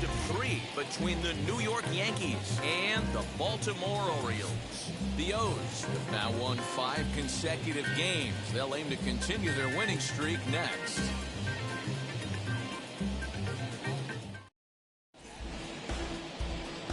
of 3 between the New York Yankees and the Baltimore Orioles. The O's have now won 5 consecutive games. They'll aim to continue their winning streak next.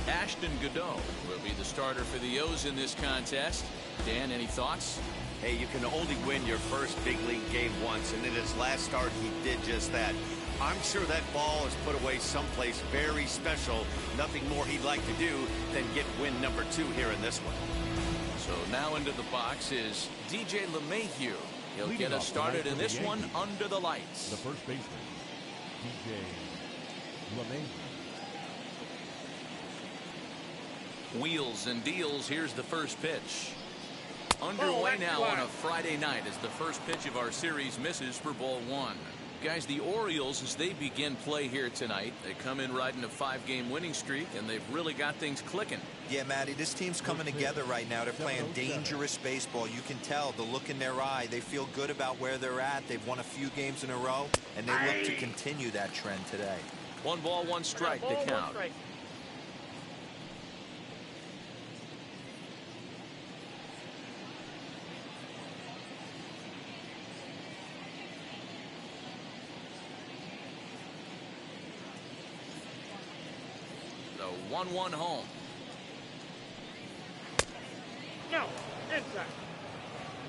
Ashton Godot will be the starter for the O's in this contest. Dan, any thoughts? Hey, you can only win your first big league game once, and in his last start, he did just that. I'm sure that ball is put away someplace very special. Nothing more he'd like to do than get win number 2 here in this one. So now into the box is DJ LeMahieu. He'll get us started in this one under the lights. The first baseman, DJ LeMahieu. Wheels and deals. Here's the first pitch. Underway now on a Friday night as the first pitch of our series misses for ball 1. Guys, the Orioles, as they begin play here tonight, they come in riding a 5-game winning streak, and they've really got things clicking. Yeah, Matty, this team's coming together right now. They're playing dangerous baseball. You can tell the look in their eye. They feel good about where they're at. They've won a few games in a row, and they look to continue that trend today. 1 ball, 1 strike to count. The 1-1 home. No, inside.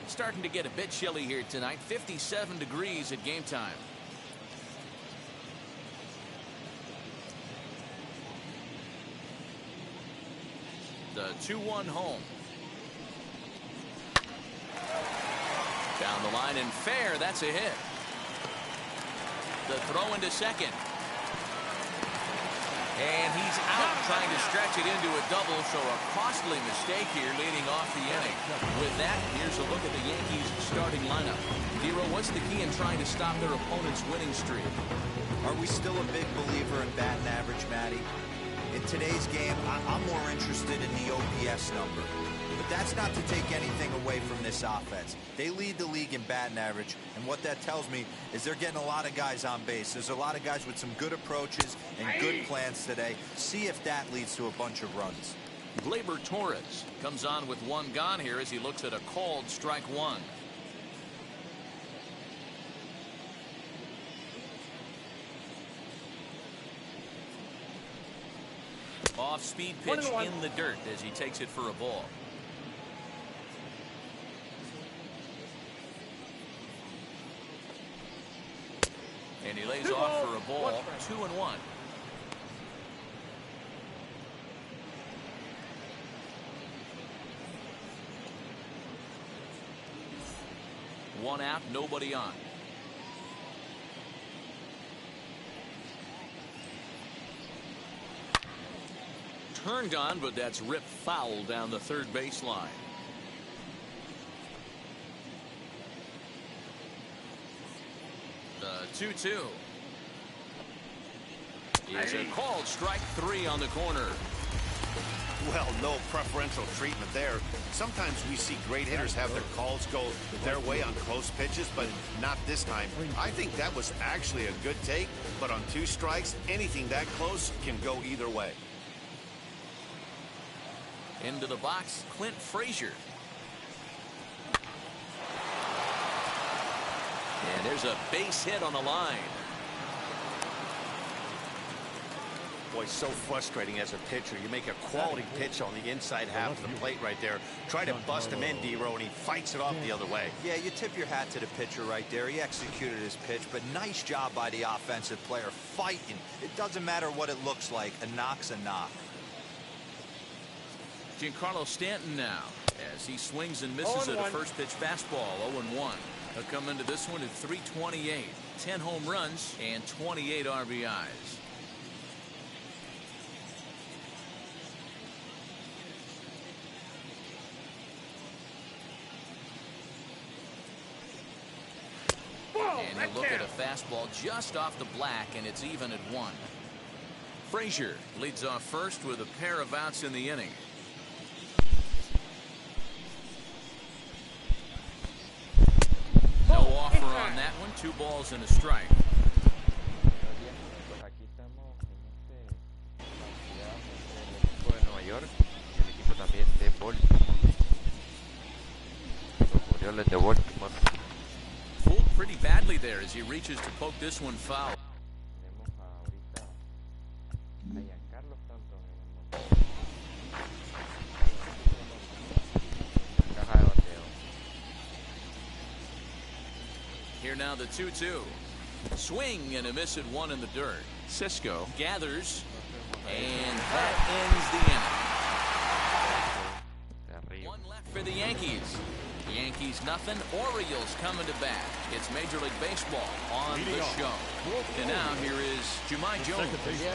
Starting to get a bit chilly here tonight. 57 degrees at game time. The 2-1 home. Down the line and fair. That's a hit. The throw into second. And he's out trying to stretch it into a double, so a costly mistake here leading off the inning. With that, here's a look at the Yankees starting lineup. Dero, what's the key in trying to stop their opponent's winning streak? Are we still a big believer in batting average, Matty? In today's game, I'm more interested in the OPS number. But that's not to take anything away from this offense. They lead the league in batting average, and what that tells me is they're getting a lot of guys on base. There's a lot of guys with some good approaches and good plans today. See if that leads to a bunch of runs. Gleyber Torres comes on with 1 gone here as he looks at a called strike 1. Off-speed pitch in the dirt as he takes it for a ball. And he lays off for a ball. 2-1. One out, nobody on. Turned on, but that's ripped foul down the third baseline. The 2-2. It's a called strike 3 on the corner. Well, no preferential treatment there. Sometimes we see great hitters have their calls go their way on close pitches, but not this time. I think that was actually a good take, but on 2 strikes, anything that close can go either way. Into the box, Clint Frazier. And there's a base hit on the line. Boy, so frustrating as a pitcher. You make a quality pitch on the inside half of the plate right there. Try to bust him in, Dero, and he fights it off the other way. Yeah, you tip your hat to the pitcher right there. He executed his pitch, but nice job by the offensive player fighting. It doesn't matter what it looks like. A knock's a knock. Giancarlo Stanton now as he swings and misses at a first pitch fastball. 0-1. He'll come into this one at .328. 10 home runs and 28 RBIs. And he'll look at a fastball just off the black, and it's even at 1. Frazier leads off first with a pair of outs in the inning. No offer on that one. 2 balls and a strike. Mayor, el equipo también de Baltimore. Los Orioles de Baltimore. Fooled pretty badly there as he reaches to poke this one foul. Tenemos ahorita a Giancarlo Stanton en la caja de bateo. Here now the 2-2. Swing and a miss at one in the dirt. Cisco gathers, and that ends the inning. One left for the Yankees. Yankees nothing, Orioles coming to bat. It's Major League Baseball on the show. And now here is Jumai Jones.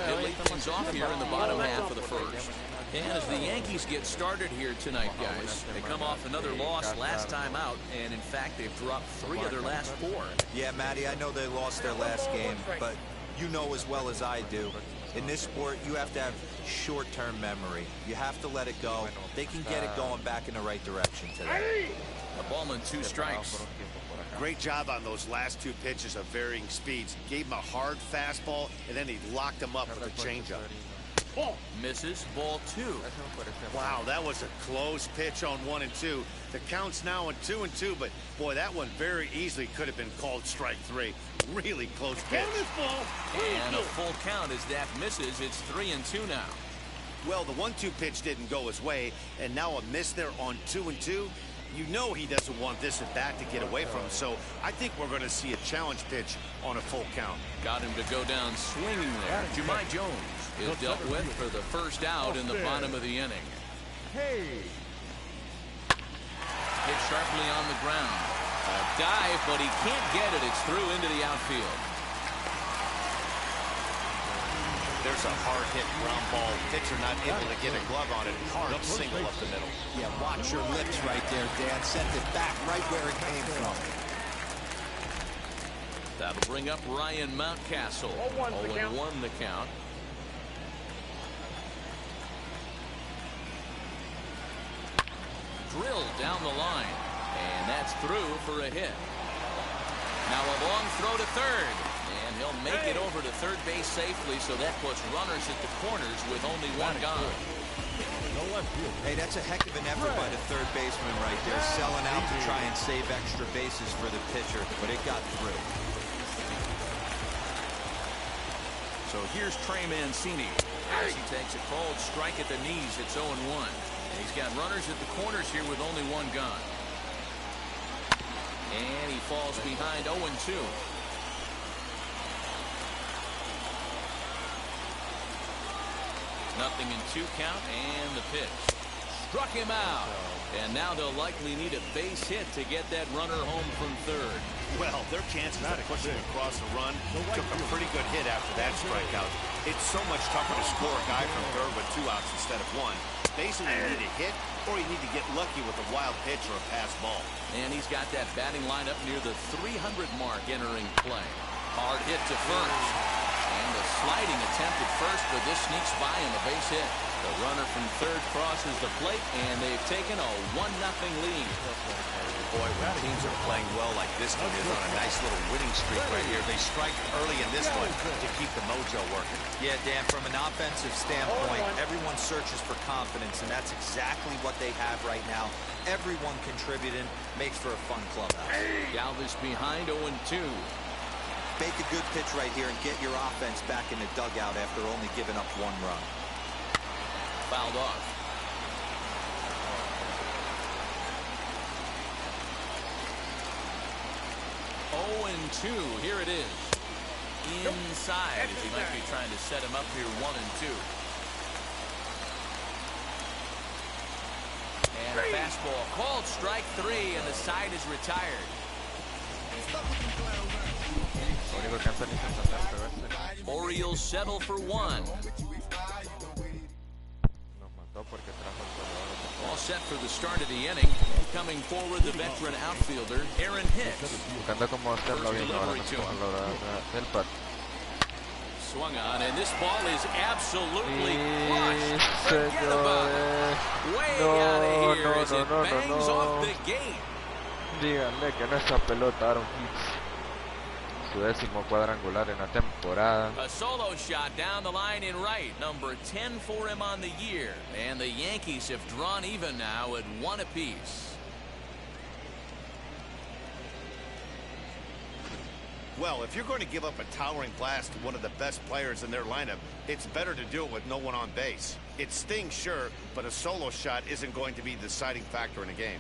He'll lead things off here in the bottom half of the first. And as the Yankees get started here tonight, guys, they come off another loss last time out, and in fact, they've dropped 3 of their last 4. Yeah, Matty, I know they lost their last game, but you know as well as I do, in this sport, you have to have short-term memory. You have to let it go. They can get it going back in the right direction today. A ball and 2 strikes. Great job on those last 2 pitches of varying speeds. Gave him a hard fastball, and then he locked him up with a changeup. Misses, ball 2. Wow, that was a close pitch on 1 and 2. The count's now on 2 and 2, but boy, that one very easily could have been called strike 3. Really close pitch. And a full count as that misses. It's 3 and 2 now. Well, the 1-2 pitch didn't go his way, and now a miss there on 2 and 2. You know he doesn't want this at bat to get away from him, so I think we're going to see a challenge pitch on a full count. Got him to go down swinging there. Jumai Jones is dealt with for the first out in the bottom of the inning. Hey! Hit sharply on the ground. A dive, but he can't get it. It's through into the outfield. There's a hard-hit ground ball. Pitcher not able to get a glove on it. Hard single up the middle. Yeah, watch your lips right there, Dan. Sent it back right where it came from. That'll bring up Ryan Mountcastle. 0-1 the count. Drilled down the line, and that's through for a hit. Now a long throw to third, and he'll make it over to third base safely, so that puts runners at the corners with only 1 gone. Hey, that's a heck of an effort by the third baseman right there, selling out to try and save extra bases for the pitcher, but it got through. So here's Trey Mancini as he takes a cold strike at the knees. It's 0-1. And he's got runners at the corners here with only 1 gone. And he falls behind 0-2. Nothing in 2 count, and the pitch. Struck him out. And now they'll likely need a base hit to get that runner home from third. Well, their chances of pushing across the run took a pretty good hit after that strikeout. It's so much tougher to score a guy from third with 2 outs instead of 1. Basically, you need a hit, or you need to get lucky with a wild pitch or a pass ball. And he's got that batting lineup near the 300 mark entering play. Hard hit to first. And a sliding attempt at first, but this sneaks by on the base hit. The runner from third crosses the plate, and they've taken a 1-0 lead. Boy, when teams are playing well like this team is on a nice little winning streak right here, they strike early in this one to keep the mojo working. Yeah, Dan, from an offensive standpoint, everyone searches for confidence, and that's exactly what they have right now. Everyone contributing makes for a fun clubhouse. Galvis behind 0-2. Make a good pitch right here and get your offense back in the dugout after only giving up 1 run. Fouled off. Two. Here it is. Inside as he might be trying to set him up here 1-2. And a fastball called strike 3, and the side is retired. Orioles settle for 1. All set for the start of the inning. Coming forward, the veteran outfielder, Aaron Hicks. Swung on, and this ball is absolutely crushed. Forget about it. Way out of here as it bangs off the gate. Díganle que no esa pelota, Aaron Hicks. Su 10º cuadrangular en la temporada. A solo shot down the line in right, number 10 for him on the year, and the Yankees have drawn even now at 1 apiece. Well, if you're going to give up a towering blast to one of the best players in their lineup, it's better to do it with no one on base. It stings, sure, but a solo shot isn't going to be the deciding factor in a game.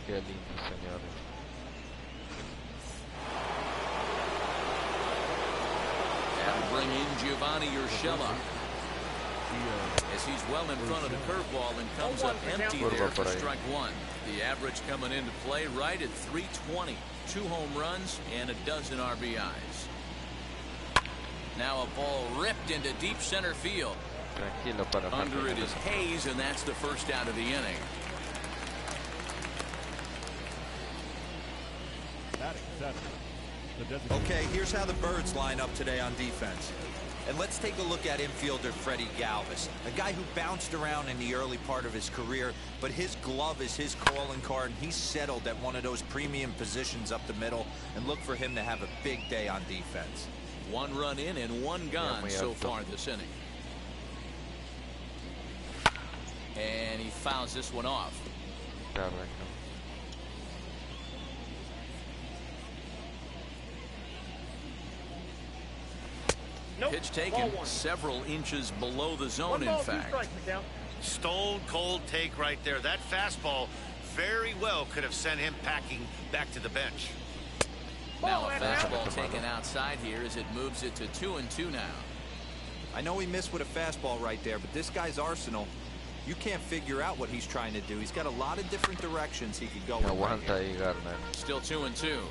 Qué lindo, señores. That'll bring in Giovanni Urshela, as he's well in front of the curveball and comes up empty there for strike one. The average coming into play right at 320. 2 home runs and a dozen RBIs. Now a ball ripped into deep center field. Tranquilo para Under it is Hayes, and that's the first out of the inning. Okay, here's how the Birds line up today on defense. And let's take a look at infielder Freddie Galvis, a guy who bounced around in the early part of his career, but his glove is his calling card, and he's settled at one of those premium positions up the middle, and look for him to have a big day on defense. 1 run in and 1 gone so far this inning. And he fouls this one off. Nope. Pitch taken several inches below the zone, in fact. Stone cold take right there. That fastball very well could have sent him packing back to the bench. Now a fastball taken outside here as it moves it to 2-2 now. I know he missed with a fastball right there, but this guy's arsenal, you can't figure out what he's trying to do. He's got a lot of different directions he could go in. Right, still 2-2.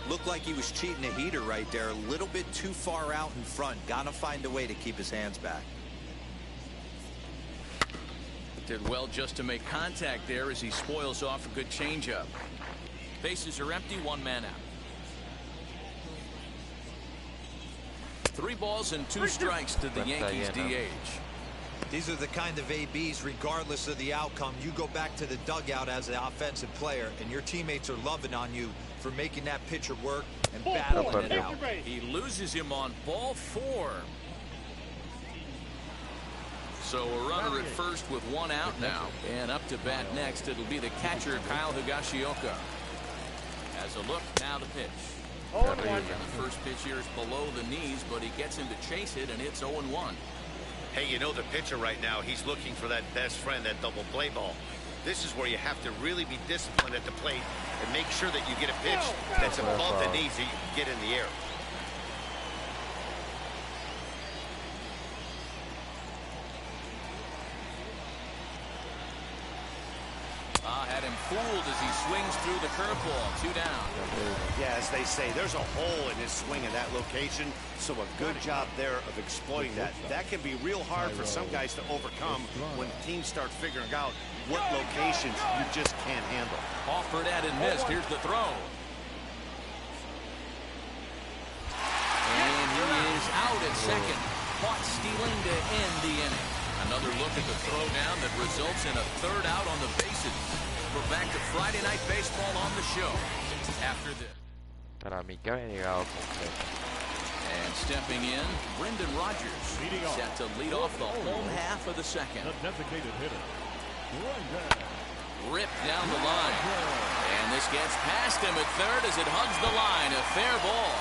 Looked like he was cheating a heater right there, a little bit too far out in front. Gotta find a way to keep his hands back. Did well just to make contact there as he spoils off a good changeup. Bases are empty, 1 man out. 3 balls and 2 strikes to the Yankees DH. These are the kind of ABs, regardless of the outcome, you go back to the dugout as an offensive player, and your teammates are loving on you for making that pitcher work and battling it out. He loses him on ball 4. So a runner at first with 1 out now. And up to bat next, it'll be the catcher, Kyle Higashioka. As a look, now the pitch. And the first pitch here is below the knees, but he gets him to chase it, and it's 0-1. Hey, you know the pitcher right now, he's looking for that best friend, that double play ball. This is where you have to really be disciplined at the plate and make sure that you get a pitch that's above the knees that you can get in the air. Had him fooled as he swings through the curveball. 2 down. Yeah, as they say, there's a hole in his swing in that location, so a good job there of exploiting that. That can be real hard for some guys to overcome when teams start figuring out what locations you just can't handle. Offered at and missed. Here's the throw. And he is out at second. Caught stealing to end the inning. Another look at the throw down that results in a 3rd out on the bases. We're back to Friday Night Baseball on the show after this. And stepping in, Brendan Rodgers set to lead off the home half of the second. The designated hitter, Ripped down the line. And this gets past him at third as it hugs the line. A fair ball.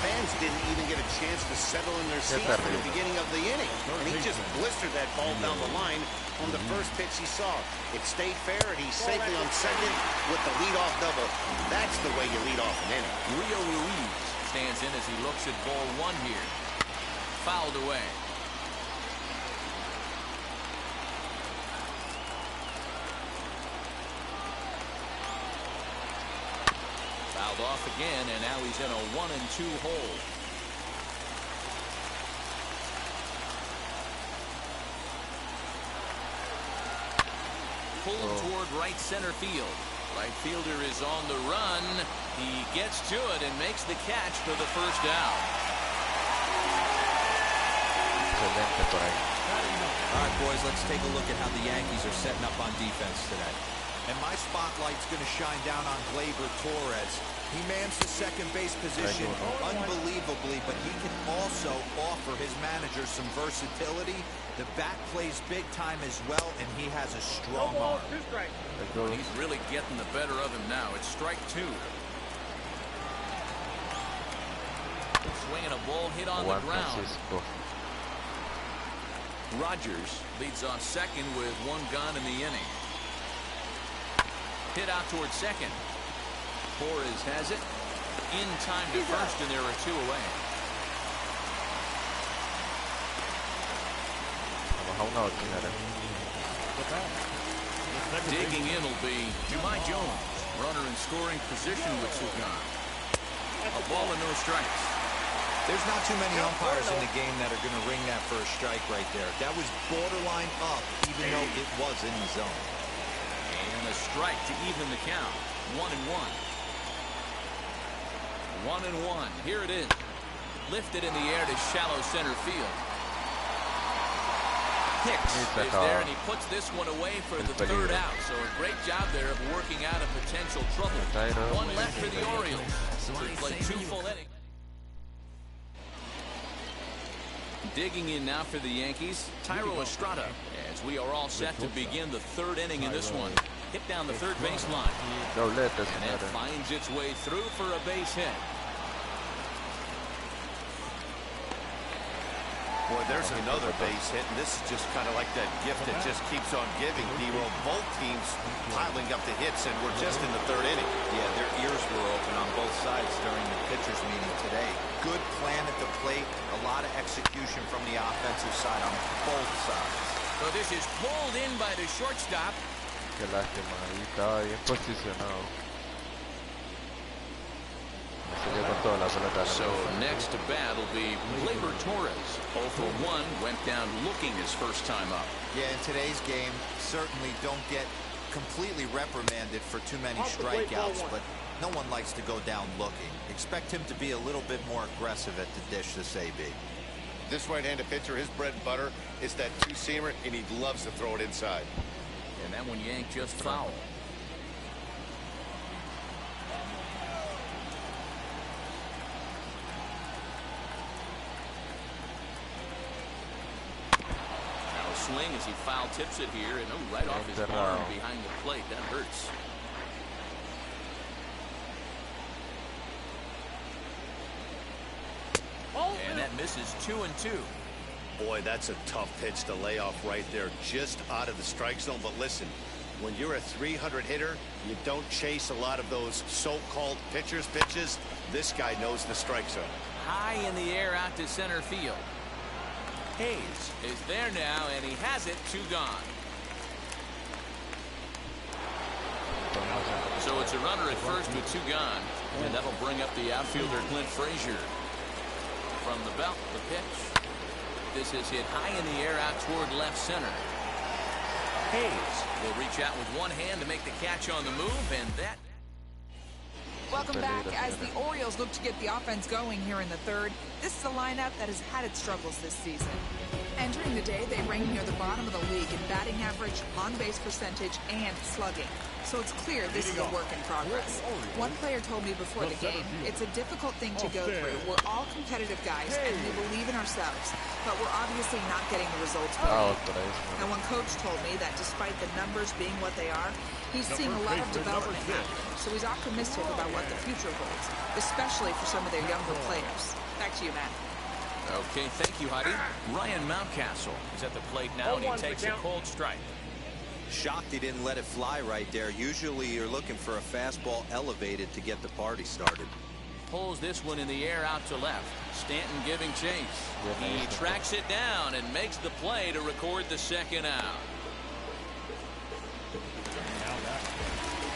Fans didn't even get a chance to settle in their seats at the beginning of the inning. And he just blistered that ball down the line on the first pitch he saw. It stayed fair, and he's safely on second with the leadoff double. That's the way you lead off an inning. Julio stands in as he looks at ball 1 here. Fouled away. Fouled off again, and now he's in a 1-2 hole. Pulled toward right center field. Right fielder is on the run. He gets to it and makes the catch for the first out. All right, boys, let's take a look at how the Yankees are setting up on defense today. And my spotlight's going to shine down on Gleyber Torres. He mans the second base position unbelievably, but he can also offer his manager some versatility. The bat plays big time as well, and he has a strong arm. He's really getting the better of him now. It's strike two. Swinging a ball hit on the ground. Rogers leads off second with one gone in the inning. Hit out towards second. Torres has it in time to first, and there are two away. Digging in will be Jumai Jones. Runner in scoring position with Sugan. A ball and no strikes. There's not too many umpires in the game that are going to ring that first strike right there. That was borderline up, even though it was in the zone. And a strike to even the count. 1-1. 1-1. Here it is. Lifted in the air to shallow center field. Hicks is there, and he puts this one away for the third out. So a great job there of working out a potential trouble. One left for the Orioles. They play two full innings. Digging in now for the Yankees, Thairo Estrada, as we are all set to begin the third inning in this one. Hit down the third baseline. And it finds its way through for a base hit. Boy, there's another base hit, and this is just kind of like that gift that just keeps on giving, D-Roll. Both teams piling up the hits, and we're just in the third inning. Yeah, their ears were open on both sides during the pitchers' meeting today. Good plan at the plate, a lot of execution from the offensive side on both sides. So this is pulled in by the shortstop. Qué lástima, ahí estaba bien posicionado. So next to bat will be Gleyber Torres. 0 for 1, went down looking his first time up. Yeah, in today's game, certainly don't get completely reprimanded for too many strikeouts, but no one likes to go down looking. Expect him to be a little bit more aggressive at the dish this AB. This right-handed pitcher, his bread and butter is that two-seamer, and he loves to throw it inside. And that one yanked just foul. Swing as he foul tips it here, and right off his arm behind the plate. That hurts. And that misses 2-2. Boy, that's a tough pitch to lay off right there, just out of the strike zone. But listen, when you're a 300 hitter, you don't chase a lot of those so-called pitchers' pitches. This guy knows the strike zone. High in the air out to center field. Hayes is there now, and he has it. 2 gone. So it's a runner at first with 2 gone, and that'll bring up the outfielder Clint Frazier. From the belt, the pitch. This is hit high in the air out toward left center. Hayes will reach out with one hand to make the catch on the move, and that. Welcome back. As the Orioles look to get the offense going here in the third, this is a lineup that has had its struggles this season. Entering the day, they rank near the bottom of the league in batting average, on-base percentage, and slugging. So it's clear this is a work in progress. One player told me before the game, it's a difficult thing to go through. We're all competitive guys, and we believe in ourselves, but we're obviously not getting the results we need. And one coach told me that despite the numbers being what they are, he's seeing a lot of development happening. So he's optimistic about what the future holds, especially for some of their younger players. Back to you, Matt. Okay, thank you, Heidi. Ryan Mountcastle is at the plate now, and he takes a cold strike. Shocked he didn't let it fly right there. Usually you're looking for a fastball elevated to get the party started. Pulls this one in the air out to left. Stanton giving chase. He tracks it down and makes the play to record the second out.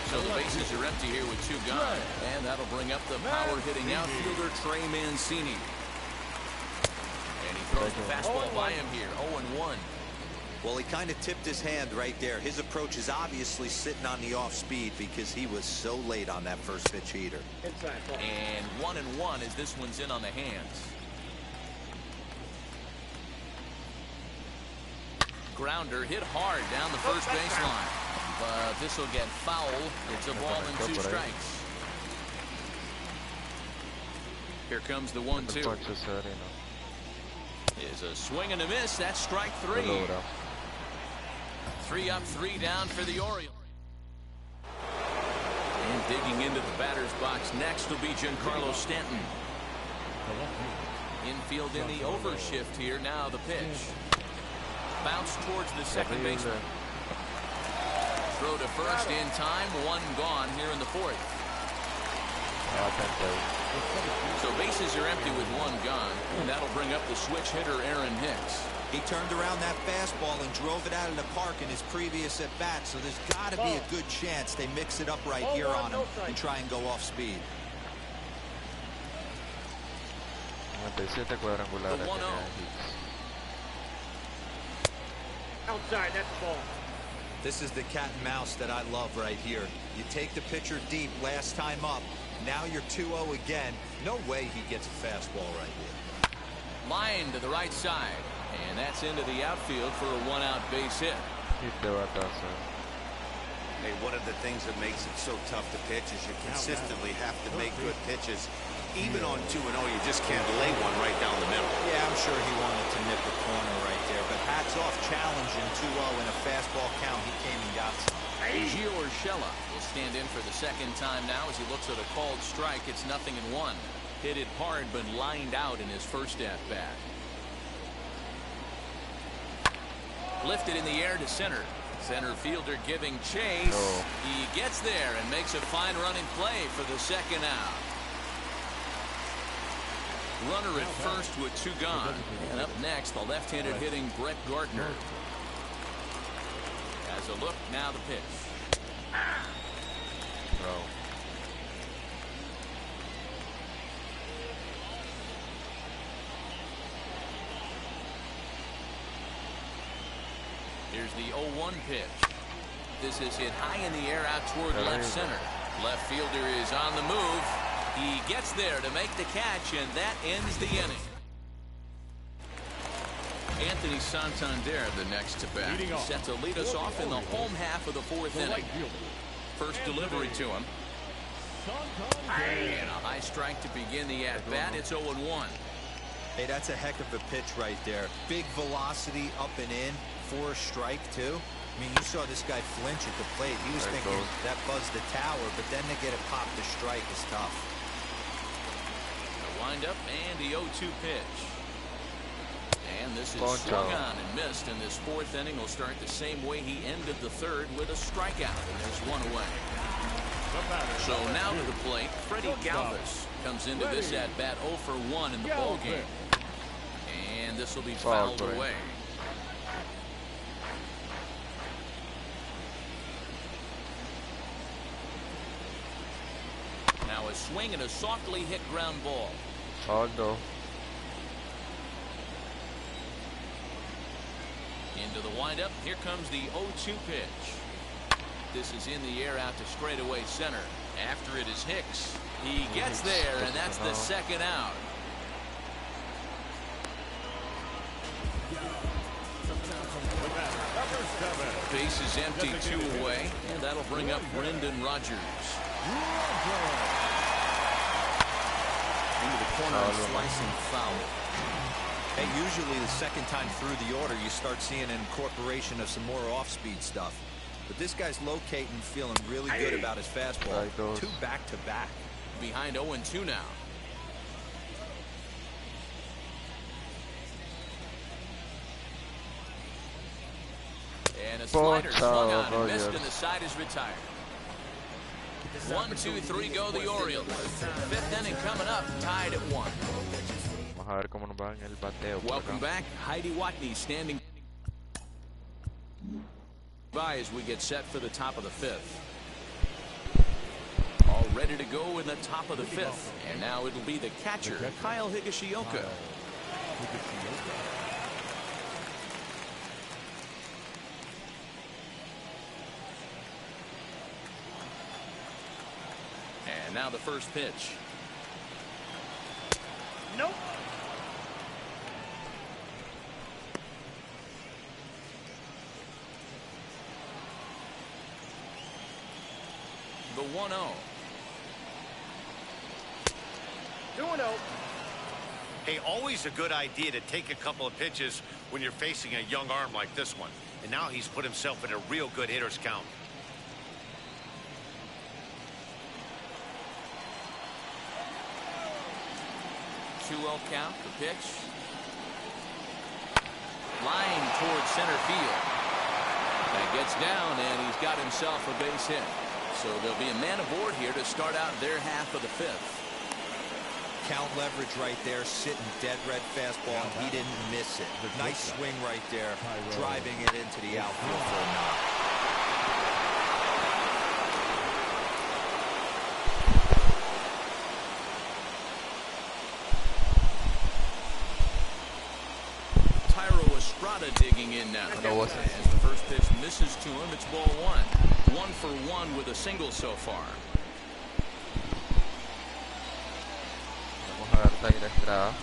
So the bases are empty here with 2 gone, and that'll bring up the power-hitting outfielder Trey Mancini. And he throws the fastball by him here, 0-1. Well, he kind of tipped his hand right there. His approach is obviously sitting on the off speed because he was so late on that first pitch heater. And 1-1 as this one's in on the hands. grounder hit hard down the first baseline. But this will get foul. It's a ball and 2 strikes. Here comes the 1-2. Is a swing and a miss. That's strike 3. 3 up, 3 down for the Orioles. And digging into the batter's box next will be Giancarlo Stanton. Infield in the overshift here. Now the pitch. Bounce towards the second baseman. Throw to first in time. 1 gone here in the 4th. So bases are empty with 1 gone. And that'll bring up the switch hitter Aaron Hicks. He turned around that fastball and drove it out of the park in his previous at-bat, so there's got to be a good chance they mix it up right here on him and try and go off speed. 97 cuadrangulares. Outside, that's the ball. This is the cat and mouse that I love right here. You take the pitcher deep last time up. Now you're 2-0 again. No way he gets a fastball right here. Line to the right side. And that's into the outfield for a 1-out base hit. Hey, one of the things that makes it so tough to pitch is you consistently have to make good pitches. Even on 2-0, you just can't lay one right down the middle. Yeah, I'm sure he wanted to nip a corner right there. But hats off, challenging 2-0 in a fastball count. He came and got some. Gio Urshela will stand in for the second time now as he looks at a called strike. It's 0-1. Hit it hard but lined out in his first at-bat. Lifted in the air to center. Center fielder giving chase. He gets there and makes a fine running play for the second out. Runner at first with 2 gone. And up next, the left-handed hitting Brett Gardner. As a look, now the pitch. Here's the 0-1 pitch. This is hit high in the air out toward left center. Left fielder is on the move. He gets there to make the catch, and that ends the inning. Anthony Santander, the next to bat, set to lead us off in the home half of the 4th inning. First delivery to him. And a high strike to begin the at-bat. It's 0-1. Hey, that's a heck of a pitch right there. Big velocity up and in for a strike, too. I mean, you saw this guy flinch at the plate. He was thinking that buzzed the tower, but then to get it popped to strike is tough. A wind up and the 0-2 pitch. And this is swung on and missed, and this 4th inning will start the same way he ended the 3rd with a strikeout, and there's 1 away. So now to the plate, Freddie Galvis comes into this at bat 0 for 1 in the ball game. And this will be fouled away. Now a swing and a softly hit ground ball. Into the windup. Here comes the 0-2 pitch. This is in the air out to straightaway center. After it is Hicks. He gets there, and that's the second out. Base is empty, 2 away, and that'll bring up Brendan Rodgers. Into the corner, slicing foul. Hey, usually the second time through the order, you start seeing an incorporation of some more off-speed stuff. But this guy's locating, feeling really good about his fastball. 2 back-to-back. Behind 0-2 now. And a slider swung on and missed, and the side is retired. 1, 2, 3 go the Orioles. 5th inning coming up, tied at 1. Welcome back. Heidi Watney standing by as we get set for the top of the 5th. All ready to go in the top of the 5th. And now it'll be the catcher, Kyle Higashioka. And now the first pitch. the 1-0. 2-0. Hey, always a good idea to take a couple of pitches when you're facing a young arm like this one. And now he's put himself in a real good hitter's count. 2-0 count, the pitch. Line towards center field. That gets down, and he's got himself a base hit. So there'll be a man aboard here to start out their half of the fifth. Count leverage right there, sitting dead red fastball, and he didn't miss it. Nice swing right there, driving it into the outfield for a knock. Digging in now. As the first pitch misses to him, it's ball one. 1 for 1 with a single so far. Vamos a ver Tyler Estrada.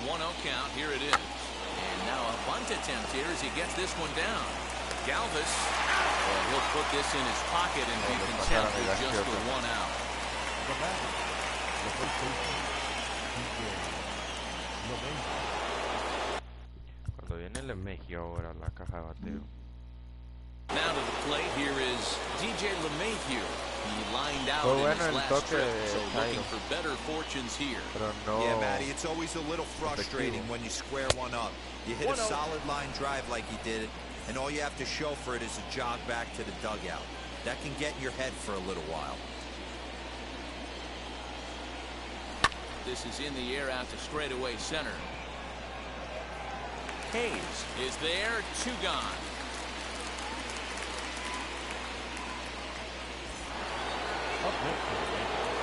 1-0 count. Here it is. And now a bunt attempt here as he gets this one down. Galvis, he'll put this in his pocket and be content with just the 1 out. Cuando viene el LeMahieu ahora la caja de bateo. Now to the plate, here is DJ LeMahieu. He lined out Fue in bueno his el last toque trip, de so looking Jairo. for better fortunes here. Pero no. Yeah, Matty, it's always a little frustrating when you square one up. You hit a solid line drive like he did, and all you have to show for it is a jog back to the dugout. That can get in your head for a little while. This is in the air out to straightaway center. Hayes is there, 2 gone.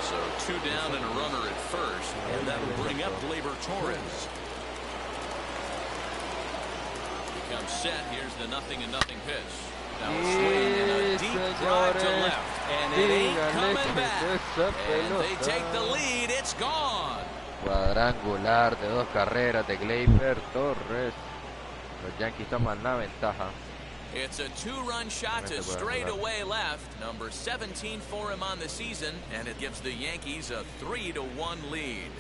So 2 down and a runner at first, and that'll bring up Gleyber Torres. He comes set. Here's the 0-0 pitch. Now a swing and a deep drive to left, and it ain't coming back. And they take the lead. It's gone. Cuadrangular de 2 carreras de Gleyber Torres. Los Yankees toman la ventaja. It's a 2-run shot to straightaway left. Number 17 for him on the season, and it gives the Yankees a 3-1 lead.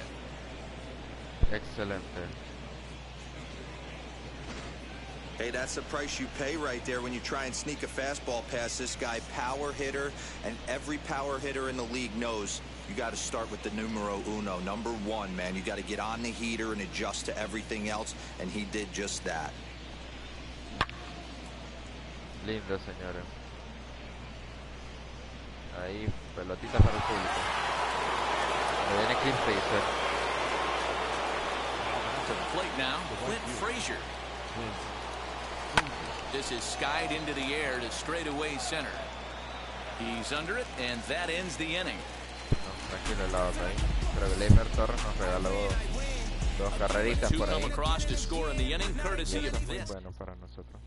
Excelente. Hey, that's the price you pay right there when you try and sneak a fastball past this guy. Power hitter, and every power hitter in the league knows you got to start with the numero uno, number 1, man. You got to get on the heater and adjust to everything else, and he did just that. Lindo, señores. Ahí, pelotita para el público. Le viene Clint Frazier. To the plate now, Clint Frazier. This is skied into the air to straightaway center. He's under it, and that ends the inning. Tranquilo el lado ahí. Pero Gleyber Torres nos regaló 2 carreritas por ahí. Across to score in the inning, courtesy of Muy this. bueno para nosotros.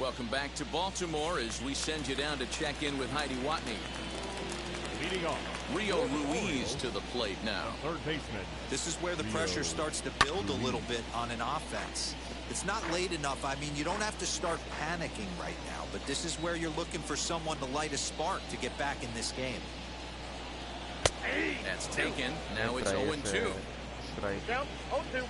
Welcome back to Baltimore as we send you down to check in with Heidi Watney. Leading off, Rio Ruiz to the plate now. third baseman. This is where the pressure starts to build a little bit on an offense. It's not late enough. I mean, you don't have to start panicking right now, but this is where you're looking for someone to light a spark to get back in this game. That's taken. Now it's 0-2. Strike. Down 0-2.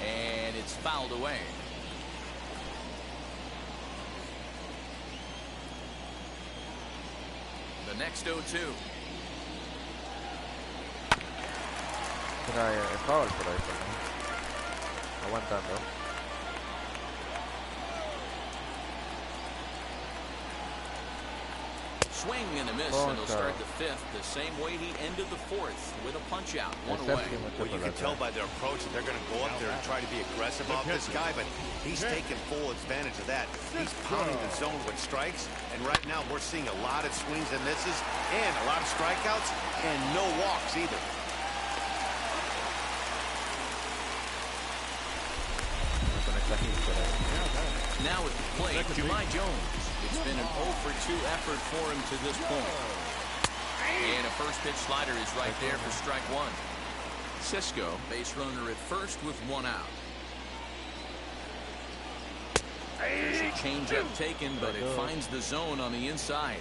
And it's fouled away. The next 0-2. Trae foul por ahí, ¿no? Aguantando. Swing and a miss, and he'll start the 5th the same way he ended the 4th with a punch out, 1 away. Well, you can tell by their approach that they're going to go up there and try to be aggressive off this guy, but he's taking full advantage of that. He's pounding the zone with strikes, and right now we're seeing a lot of swings and misses and a lot of strikeouts and no walks either. Now at the plate, Jahmai Jones. It's been an 0-for-2 effort for him to this point. And a first pitch slider is right there for strike 1. Cisco, base runner at first with one out. There's a changeup taken, but it finds the zone on the inside.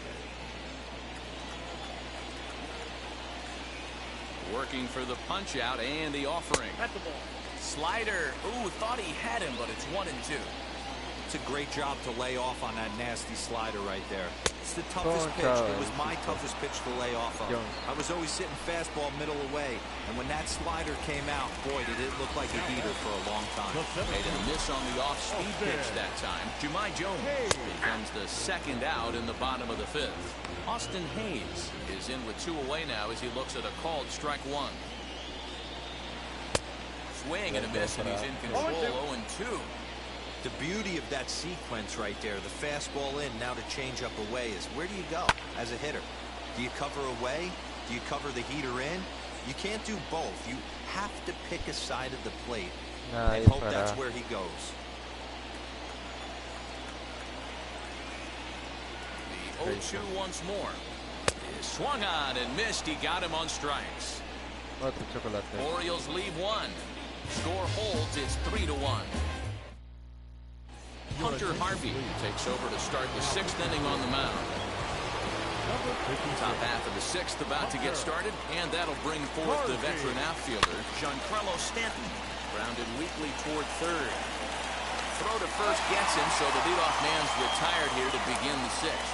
Working for the punch out and the offering. At the ball. Slider. Ooh, thought he had him, but it's 1-2. It's a great job to lay off on that nasty slider right there. It's the toughest pitch. It was my toughest pitch to lay off of. I was always sitting fastball middle away, and when that slider came out, boy, did it look like a heater for a long time. Made a miss on the off-speed pitch that time. Jumai Jones becomes the second out in the bottom of the fifth. Austin Hayes is in with 2 away now as he looks at a called strike 1. Swing and a miss, and he's in control. 0-2. The beauty of that sequence right there, the fastball in, now the changeup away, is where do you go as a hitter? Do you cover away? Do you cover the heater in? You can't do both. You have to pick a side of the plate and hope that's where he goes. The 0-2 once more. He swung on and missed. He got him on strikes. Orioles leave 1. Score holds. It's 3-1. Hunter Harvey takes over to start the 6th inning on the mound. Top half of the 6th about to get started, and that'll bring forth the veteran outfielder, Giancarlo Stanton, grounded weakly toward third. Throw to first gets him, so the leadoff man's retired here to begin the 6th.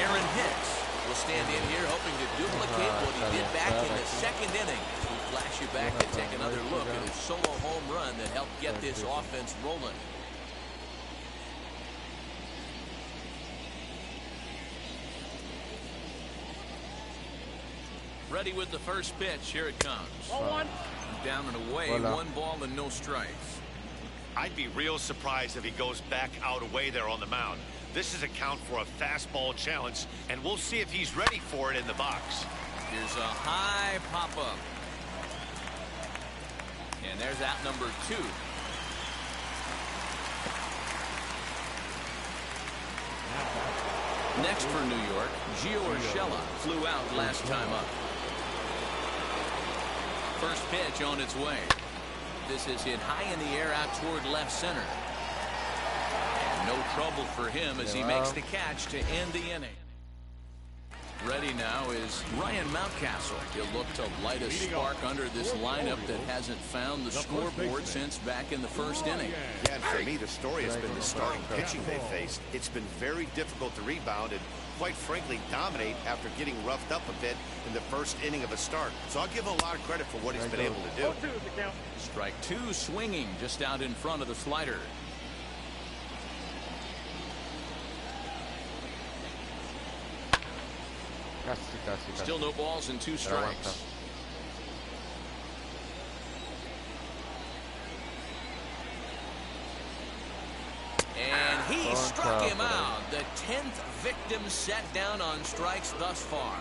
Aaron Hicks will stand in here hoping to duplicate what he did back in the 2nd inning. We'll flash you back to take another look at his solo home run that helped get this offense rolling. Ready with the first pitch. Here it comes. Down and away. 1 ball and no strikes. I'd be real surprised if he goes back out away there on the mound. This is a count for a fastball challenge, and we'll see if he's ready for it in the box. Here's a high pop-up. And there's out number 2. Next for New York, Gio Urshela flew out last time up. First pitch on its way. This is hit high in the air out toward left center. And no trouble for him as he makes the catch to end the inning. Ready now is Ryan Mountcastle. He'll look to light a spark under this lineup that hasn't found the scoreboard since back in the 1st inning. Yeah, and for me, the story has been the starting pitching they faced. It's been very difficult to rebound and, quite frankly, dominate after getting roughed up a bit in the 1st inning of a start. So I'll give him a lot of credit for what he's been able to do. Strike 2 swinging just out in front of the slider. Still no balls and 2 strikes. And he struck him out. The 10th victim set down on strikes thus far.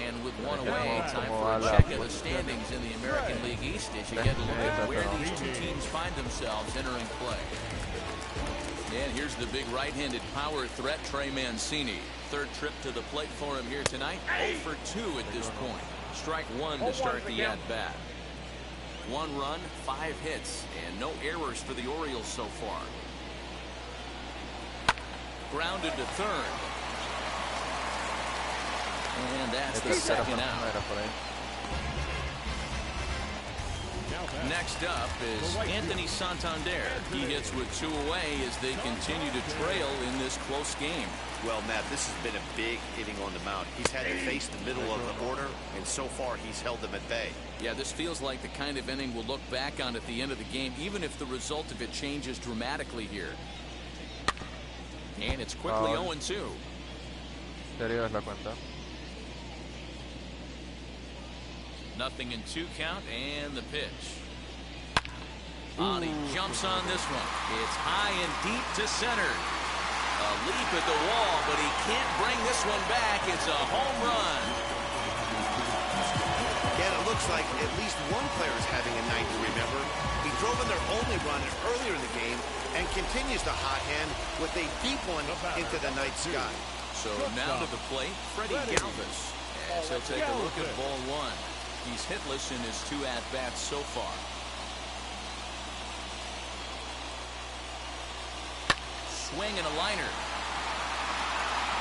And with 1 away, time for a check of the standings in the American League East as you get a look at where these 2 teams find themselves entering play. And here's the big right-handed power threat, Trey Mancini. 3rd trip to the plate for him here tonight. 0 for 2 at this point. Strike 1 to start the at-bat. 1 run, 5 hits, and no errors for the Orioles so far. Grounded to 3rd. And that's the 2nd out. Next up is Anthony Santander. He hits with 2 away as they continue to trail in this close game. Well, Matt, this has been a big inning on the mound. He's had to face the middle of the order, and so far he's held them at bay. Yeah, this feels like the kind of inning we'll look back on at the end of the game, even if the result of it changes dramatically here. And it's quickly 0-2. Nothing in 2 count, and the pitch. He jumps on this one. It's high and deep to center. A leap at the wall, but he can't bring this one back. It's a home run. Yeah, it looks like at least one player is having a night to remember. He drove in their only run earlier in the game and continues the hot hand with a deep one into the night sky. So now to the plate, Freddie Galvis, as he'll take a look at ball 1. He's hitless in his 2 at-bats so far. Swing and a liner.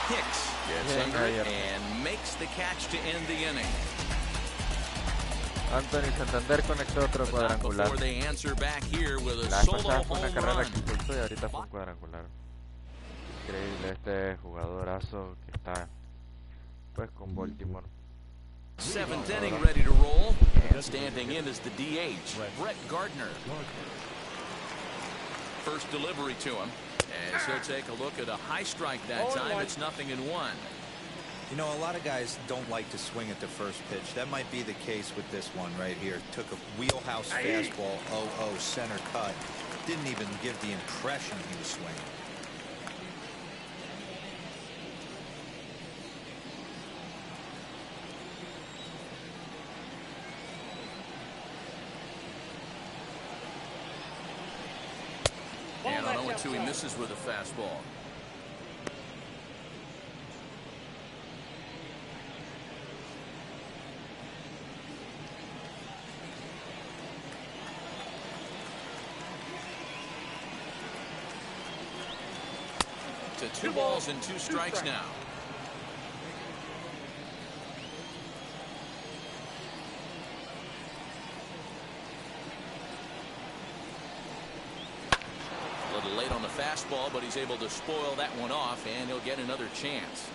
Hicks gets under it and makes the catch to end the inning. Anthony Santander conectó otro cuadrangular. Before they answer back here with a La vez solo pasada fue una home carrera run. que impulsó y ahorita fue un cuadrangular. Increíble este jugadorazo que está pues con Baltimore. 7th inning ready to roll, and standing in is the DH, Brett Gardner. First delivery to him, as he'll take a look at a high strike that time. It's 0-1. You know, a lot of guys don't like to swing at the first pitch. That might be the case with this one right here. Took a wheelhouse fastball, 0-0 center cut. Didn't even give the impression he was swinging. And on 0-2, he misses with a fastball. To 2 balls and 2 strikes now. A little late on the fastball, but he's able to spoil that one off, and he'll get another chance.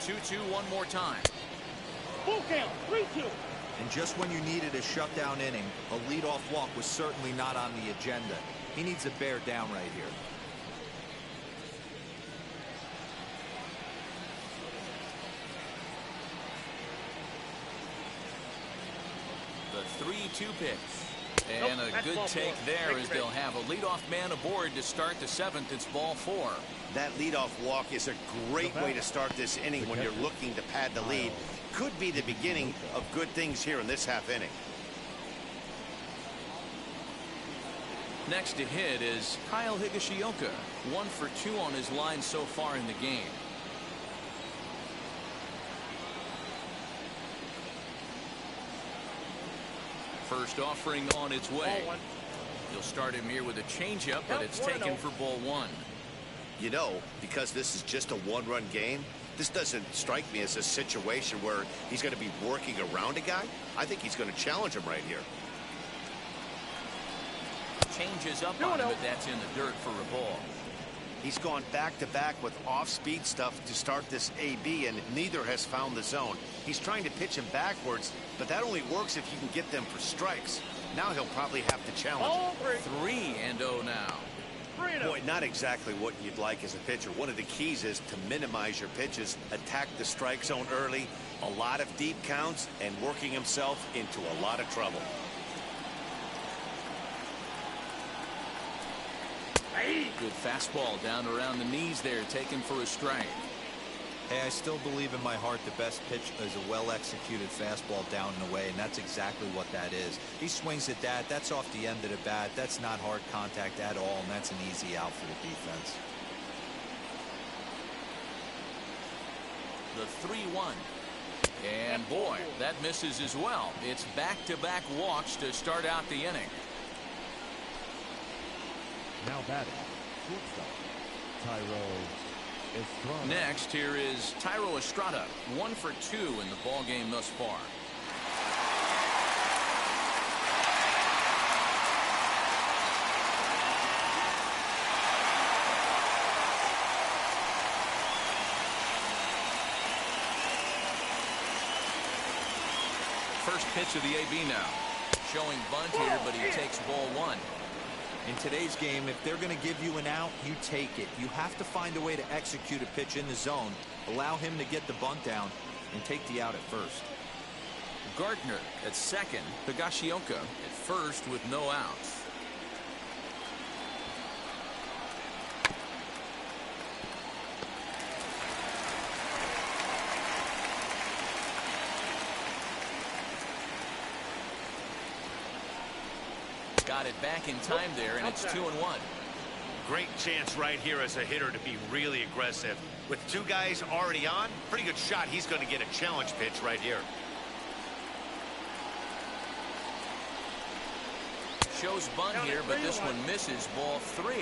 The 2-2 one more time. Full count, 3-2. And just when you needed a shutdown inning, a leadoff walk was certainly not on the agenda. He needs to bear down right here. The 3-2 pitch. And a good take there as they'll have a leadoff man aboard to start the 7th. It's ball 4. That leadoff walk is a great way to start this inning when you're looking to pad the lead. Could be the beginning of good things here in this half inning. Next to hit is Kyle Higashioka. 1 for 2 on his line so far in the game. First offering on its way. He'll start him here with a changeup, but it's taken for ball 1. You know, because this is just a 1-run game, this doesn't strike me as a situation where he's going to be working around a guy. I think he's going to challenge him right here. Changes up on him, but that's in the dirt for a ball. He's gone back-to-back with off-speed stuff to start this AB, and neither has found the zone. He's trying to pitch him backwards, but that only works if you can get them for strikes. Now he'll probably have to challenge. 3-0 now. Boy, not exactly what you'd like as a pitcher. One of the keys is to minimize your pitches, attack the strike zone early, a lot of deep counts, and working himself into a lot of trouble. Good fastball down around the knees there, taken for a strike. Hey, I still believe in my heart the best pitch is a well-executed fastball down and away, and that's exactly what that is. He swings at that. That's off the end of the bat. That's not hard contact at all, and that's an easy out for the defense. The 3-1. And boy, that misses as well. It's back-to-back walks to start out the inning. Now batting, shortstop, Tyro Estrada. Next, here is Tyro Estrada, 1 for 2 in the ball game thus far. First pitch of the AB now. Showing bunt here, but he takes ball 1. In today's game, if they're going to give you an out, you take it. You have to find a way to execute a pitch in the zone, allow him to get the bunt down, and take the out at first. Gardner at second, Higashioka at first with no outs. Got it back in time there, and it's 2-1. Great chance right here as a hitter to be really aggressive. With two guys already on, pretty good shot. He's going to get a challenge pitch right here. Shows bunt here, but this one misses. Ball 3.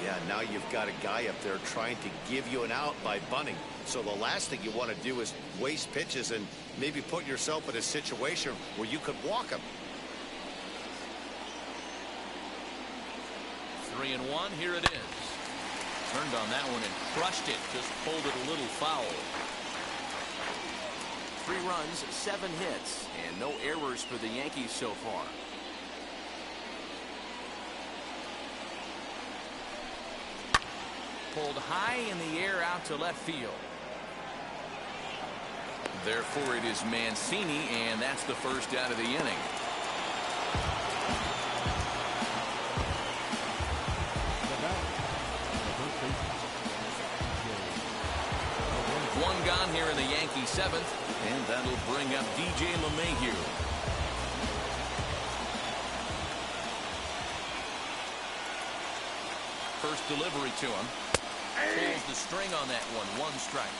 Yeah, now you've got a guy up there trying to give you an out by bunting. So the last thing you want to do is waste pitches and maybe put yourself in a situation where you could walk him. 3-1. Here it is. Turned on that one and crushed it. Just pulled it a little foul. 3 runs, 7 hits, and no errors for the Yankees so far. Pulled high in the air out to left field. Therefore, it is Mancini, and that's the first out of the inning. One gone here in the Yankee 7th, and that'll bring up DJ LeMahieu. First delivery to him. Pulls the string on that one. 1 strike.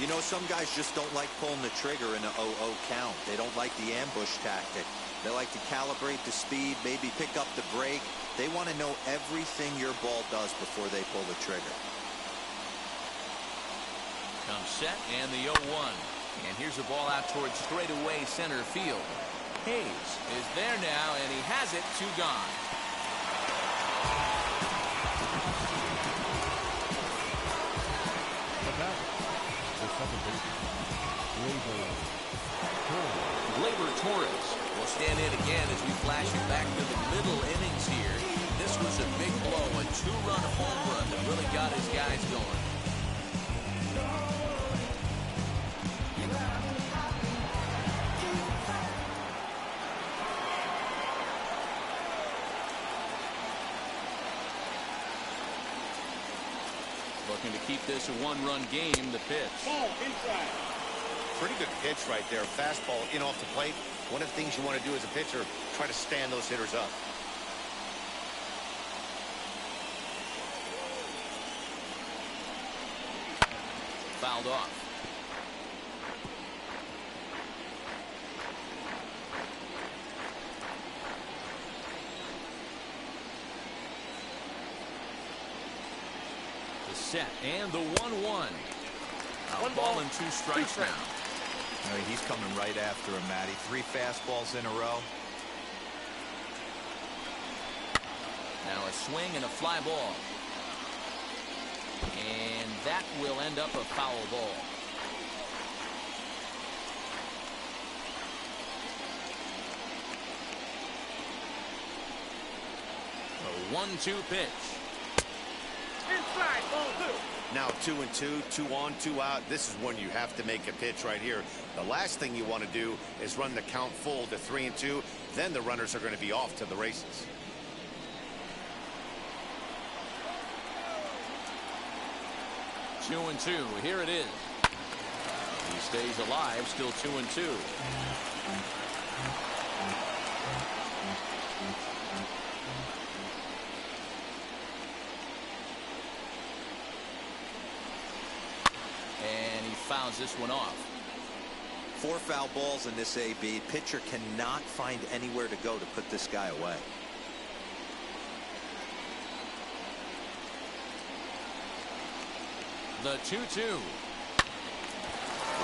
You know, some guys just don't like pulling the trigger in an 0-0 count. They don't like the ambush tactic. They like to calibrate the speed, maybe pick up the brake. They want to know everything your ball does before they pull the trigger. Comes set and the 0-1. And here's a ball out towards straightaway center field. Hayes is there now, and he has it. 2 gone. Gleyber Torres will stand in again as we flash it back to the middle innings here. This was a big blow, a 2-run home run that really got his guys going. Looking to keep this a 1-run game. The pitch. Ball inside. Pretty good pitch right there. Fastball in off the plate. One of the things you want to do as a pitcher, try to stand those hitters up. Fouled off. The set and the 1-1. One Ball ball, and 2 strikes now. All right, he's coming right after him, Matty. 3 fastballs in a row. Now a swing and a fly ball. And that will end up a foul ball. A 1-2 pitch. Inside, ball 2. Now 2-2, 2 on, 2 out. This is when you have to make a pitch right here. The last thing you want to do is run the count full to 3-2. Then the runners are going to be off to the races. Two and 2. Here it is. He stays alive, still 2-2. And he fouls this one off. 4 foul balls in this AB. Pitcher cannot find anywhere to go to put this guy away. The 2-2.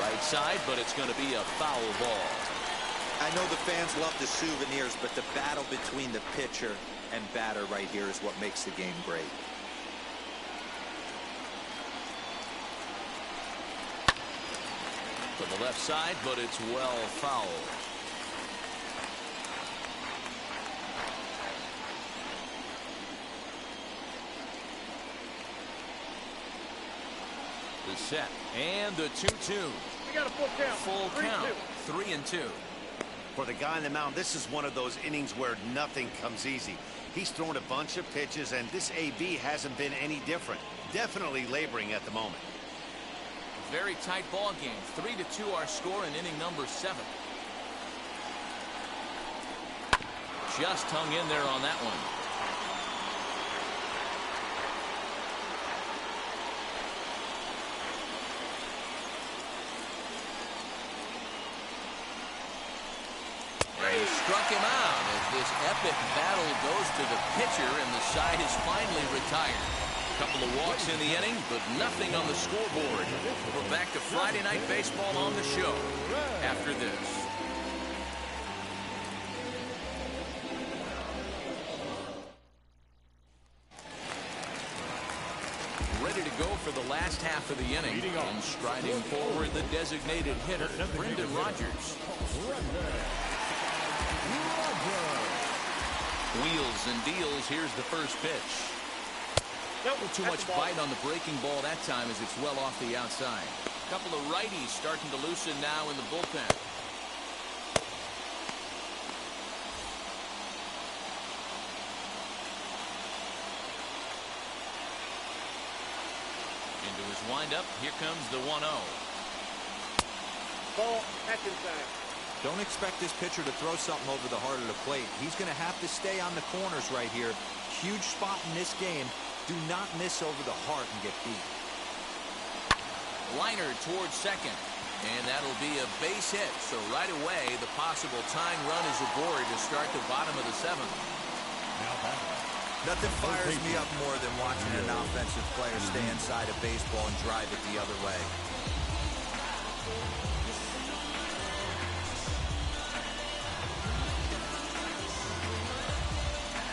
Right side, but it's going to be a foul ball. I know the fans love the souvenirs, but the battle between the pitcher and batter right here is what makes the game great. To the left side, but it's well fouled. The set and the 2-2. We got a full count. Full 3-2. count. 3-2. For the guy on the mound, this is one of those innings where nothing comes easy. He's thrown a bunch of pitches, and this AB hasn't been any different. Definitely laboring at the moment. Very tight ball game. 3-2 our score in inning number 7. Just hung in there on that one. struck him out as this epic battle goes to the pitcher, and the side is finally retired. A couple of walks in the inning, but nothing on the scoreboard. We're back to Friday Night Baseball on the show after this. Ready to go for the last half of the inning. And striding forward, the designated hitter, Brendan Rodgers. Wheels and deals. Here's the first pitch. Too much bite on the breaking ball that time as it's well off the outside. A couple of righties starting to loosen now in the bullpen. Into his windup. Here comes the 1-0. Ball, catch inside. Don't expect this pitcher to throw something over the heart of the plate. He's going to have to stay on the corners right here. Huge spot in this game. Do not miss over the heart and get beat. Liner towards second. And that'll be a base hit. So right away, the possible tying run is aboard to start the bottom of the seventh. Nothing fires me up more than watching an offensive player stay inside a baseball and drive it the other way.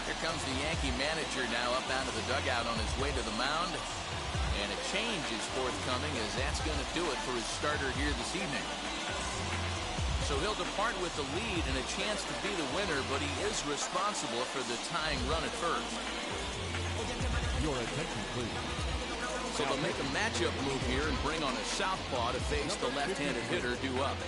Here comes the Yankee manager now up out of the dugout on his way to the mound. And a change is forthcoming, as that's going to do it for his starter here this evening. So he'll depart with the lead and a chance to be the winner, but he is responsible for the tying run at first. Your attention, please. So they'll make a matchup move here and bring on a southpaw to face the left-handed hitter due up.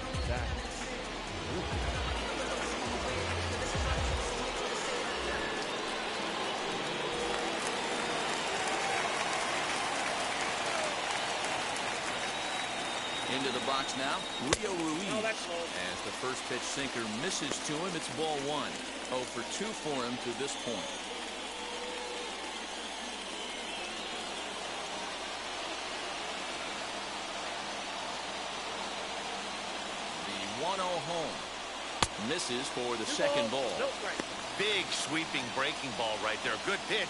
Into the box now, Rio Ruiz. As the first pitch sinker misses to him, it's ball one. 0 for 2 for him to this point. The 1-0 home. Misses for the second ball. Big sweeping breaking ball right there. Good pitch.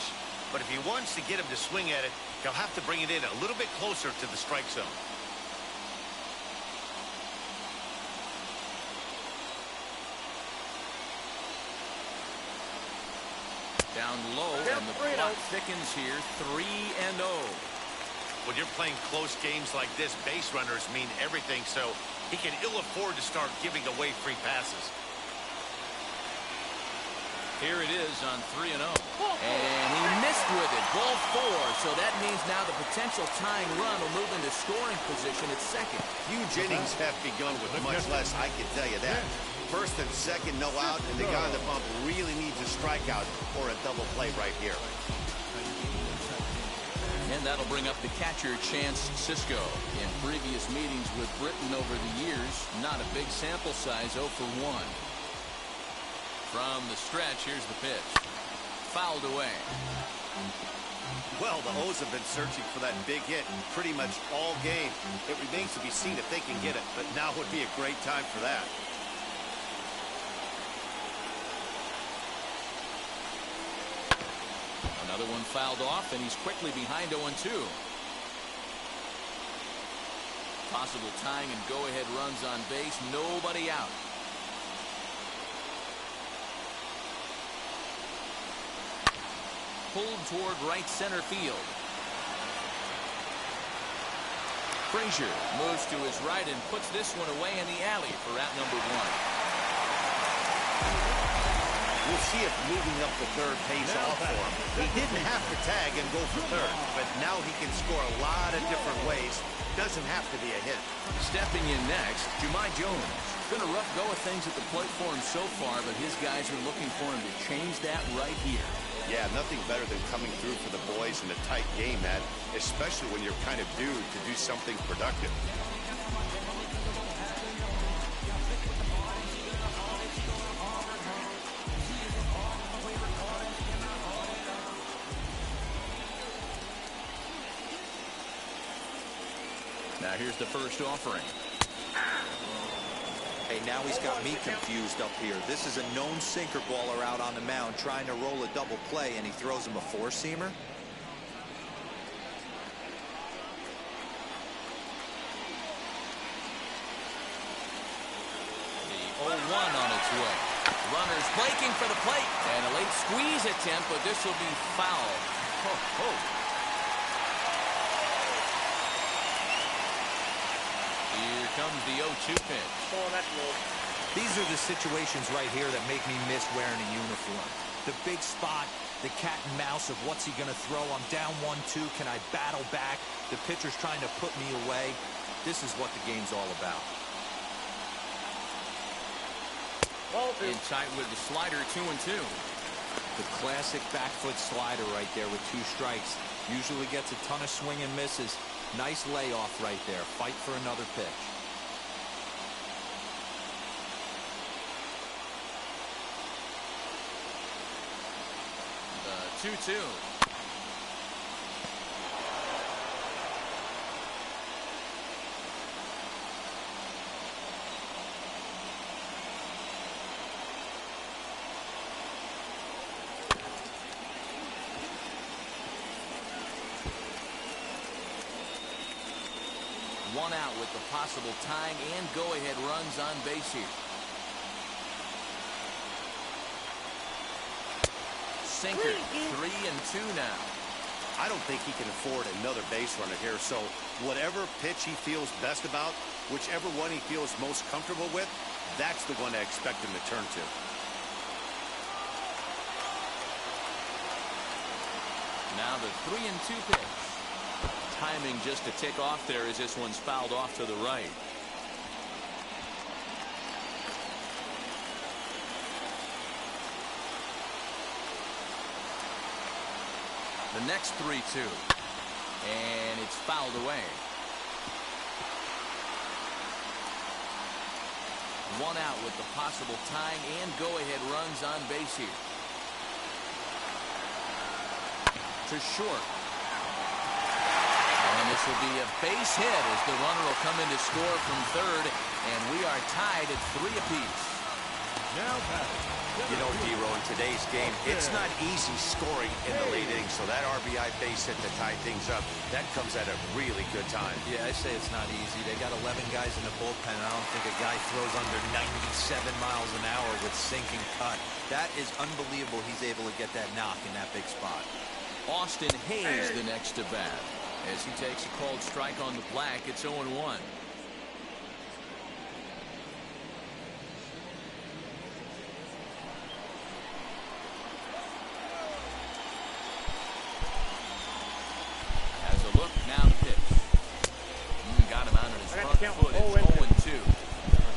But if he wants to get him to swing at it, he'll have to bring it in a little bit closer to the strike zone. Down low, and the clock thickens here, 3-0. When you're playing close games like this, base runners mean everything, so he can ill afford to start giving away free passes. Here it is on 3-0. And he missed with it. Ball 4. So that means now the potential tying run will move into scoring position at second. Huge innings have begun with much less, I can tell you that. First and second, no out, and the guy on the bump really needs a strikeout or a double play right here. And that'll bring up the catcher, Chance Sisco. In previous meetings with Britain over the years, not a big sample size, 0 for 1. From the stretch, here's the pitch. Fouled away. Well, the O's have been searching for that big hit pretty much all game. It remains to be seen if they can get it, but now would be a great time for that. Another one fouled off, and he's quickly behind 0-2. Possible tying and go-ahead runs on base. Nobody out. Pulled toward right center field. Frazier moves to his right and puts this one away in the alley for out number 1. We'll see if moving up the third pays off for him. He didn't have to tag and go for third, but now he can score a lot of different ways. Doesn't have to be a hit. Stepping in next, Jahmai Jones. Been a rough go of things at the plate for him so far, but his guys are looking for him to change that right here. Yeah, nothing better than coming through for the boys in a tight game, Matt, especially when you're kind of due to do something productive. Now here's the first offering. Hey, now he's got me confused up here. This is a known sinker baller out on the mound trying to roll a double play, and he throws him a four-seamer? The 0-1 on its way. Runners breaking for the plate. And a late squeeze attempt, but this will be foul. Ho, ho. Here comes the 0-2 pitch. Oh, that's low. These are the situations right here that make me miss wearing a uniform. The big spot, the cat and mouse of what's he going to throw. I'm down 1-2. Can I battle back? The pitcher's trying to put me away. This is what the game's all about. In tight with the slider, 2-2. The classic back foot slider right there with 2 strikes. Usually gets a ton of swing and misses. Nice layoff right there. Fight for another pitch. The 2-2. One out with the possible tying and go-ahead runs on base here. Sinker, 3-2 now. I don't think he can afford another base runner here, so whatever pitch he feels best about, whichever one he feels most comfortable with, that's the one I expect him to turn to. Now the 3-2 pitch. Timing just to tick off there as this one's fouled off to the right. The next 3-2. And it's fouled away. One out with the possible tying and go-ahead runs on base here. To short. And this will be a base hit as the runner will come in to score from third, and we are tied at 3 apiece. Now batting. You know, Dero, in today's game, it's not easy scoring in the late innings, so that RBI base hit to tie things up, that comes at a really good time. Yeah, I say it's not easy. They got 11 guys in the bullpen. I don't think a guy throws under 97 miles an hour with sinking cut. That is unbelievable he's able to get that knock in that big spot. Austin Hayes the next to bat. As he takes a called strike on the black, it's 0-1. Has a look, now the pitch. Got him out on his front foot. It's 0-2.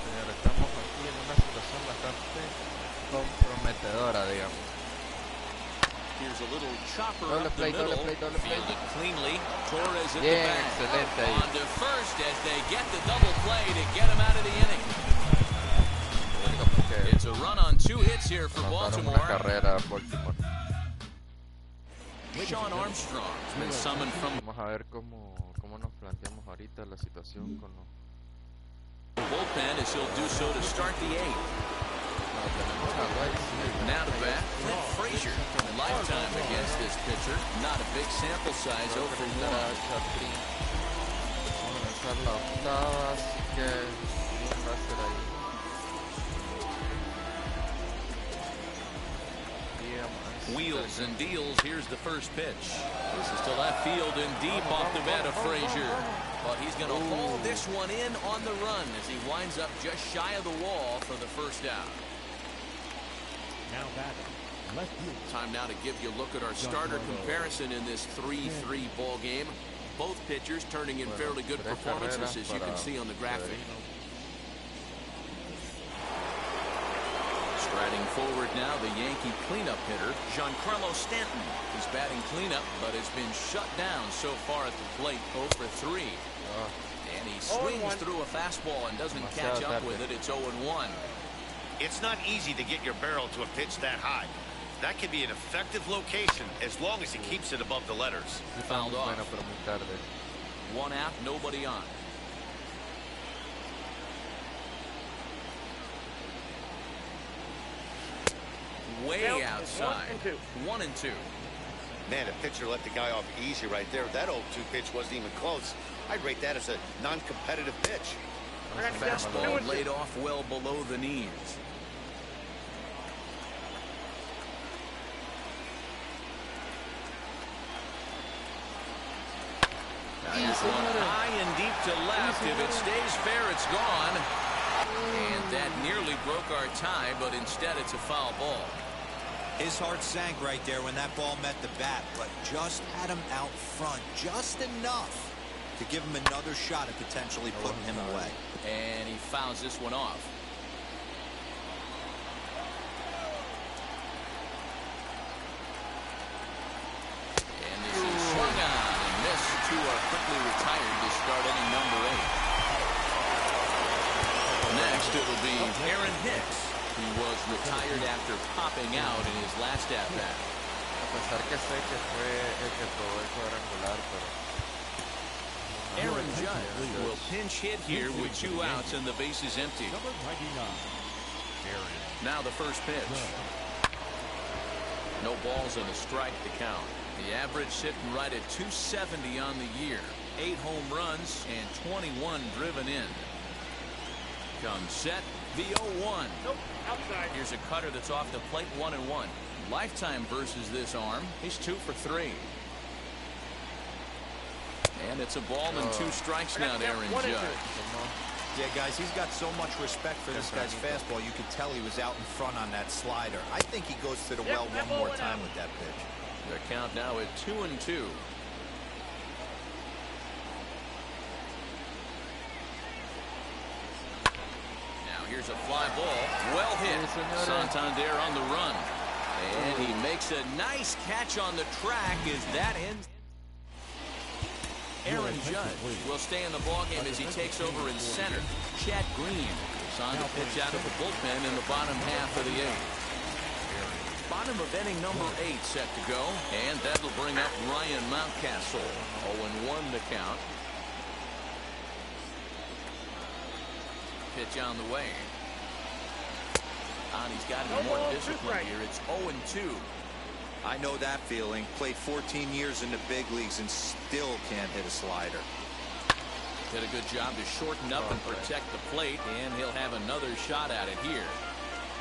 Señores, estamos aquí en una situación bastante comprometedora, digamos. Here's a little chopper Doble up play, the middle. doble play, doble play. Fielded cleanly. Torres at the Bien, back. excelente ahí. On to first as they get the double play to get him out of the inning. It's a run on 2 hits here for Anotaron una Baltimore. carrera a Baltimore. Sean Armstrong has been summoned from Vamos a ver cómo nos planteamos ahorita la situación con los... the bullpen as he'll do so to start the 8th. Tenemos a Rice. Now to bat, Clint Frazier. Lifetime against this pitcher. Not a big sample size, 0 for 1. Vamos a lanzar la octava, así que va a ser ahí. Wheels and deals. Here's the first pitch. This is to left field and deep off the bat of Frazier. But he's going to hold this one in on the run as he winds up just shy of the wall for the first out. Now batting. Left field. Time now to give you a look at our starter comparison in this 3-3 ball game. Both pitchers turning in fairly good performances, as you can see on the graphic. Striding forward now, the Yankee cleanup hitter, Giancarlo Stanton, is batting cleanup, but has been shut down so far at the plate, 0 for 3. And he swings through a fastball and doesn't catch up with it. It's 0-1. It's not easy to get your barrel to a pitch that high. That can be an effective location as long as he keeps it above the letters. Fouled off. 1 out, nobody on. way count is outside. 1-2. Man, a pitcher let the guy off easy right there. That 0-2 pitch wasn't even close. I'd rate that as a non-competitive pitch. Fastball laid off well below the knees. Here's one high and deep to left. If it stays fair, it's gone. And that nearly broke our tie, but instead it's a foul ball. His heart sank right there when that ball met the bat, but just had him out front just enough to give him another shot at potentially putting him away. And he fouls this one off. And this is swung on and missed. Two are quickly retired to start inning number 8. Next it'll be Aaron Hicks, who was retired after popping out in his last at-bat. A pesar que sé que fue el que probó el cuadrangular, pero Aaron Judge will pinch hit here with 2 outs and the bases empty. Number 99. Now the first pitch. No balls and a strike to count. The average sitting right at 270 on the year. 8 home runs and 21 driven in. Comes set. The 0-1. Nope, outside. Here's a cutter that's off the plate. 1-1. Lifetime versus this arm. He's 2 for 3. And it's a ball and 2 strikes now to Aaron Judge. Yeah, guys, he's got so much respect for this guy's fastball. You could tell he was out in front on that slider. I think he goes to the well one more time with that pitch. The count now at 2-2. Here's a fly ball. Well hit. Santander on the run. And he makes a nice catch on the track as that ends. Aaron Judge will stay in the ballgame as he takes over in center. Chad Green is on the pitch out of the bullpen in the bottom half of the 8th. Bottom of inning number 8 set to go. And that'll bring up Ryan Mountcastle. 0-1 to count. Pitch on the way. And he's got to be more disciplined here. It's 0-2. I know that feeling. Played 14 years in the big leagues and still can't hit a slider. Did a good job to shorten up and protect the plate, and he'll have another shot at it here.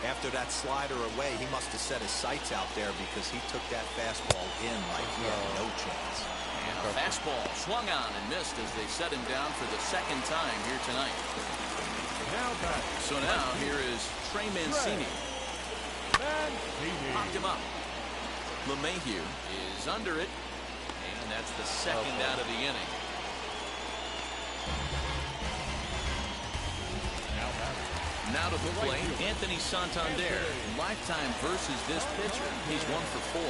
After that slider away, he must have set his sights out there because he took that fastball in like he had no chance. And a fastball swung on and missed as they set him down for the 2nd time here tonight. So now here is Trey Mancini. Popped him up. LeMahieu is under it, and that's the 2nd out of the inning. Now to the plate, Anthony Santander. Lifetime versus this pitcher. He's 1 for 4.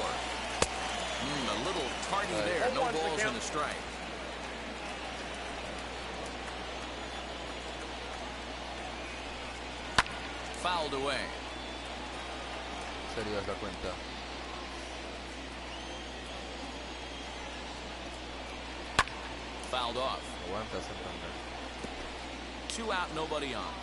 A little tardy there. No balls and a strike. Fouled away. serio es la cuenta. Fouled off. Aguanta Santander. 2 out, nobody on.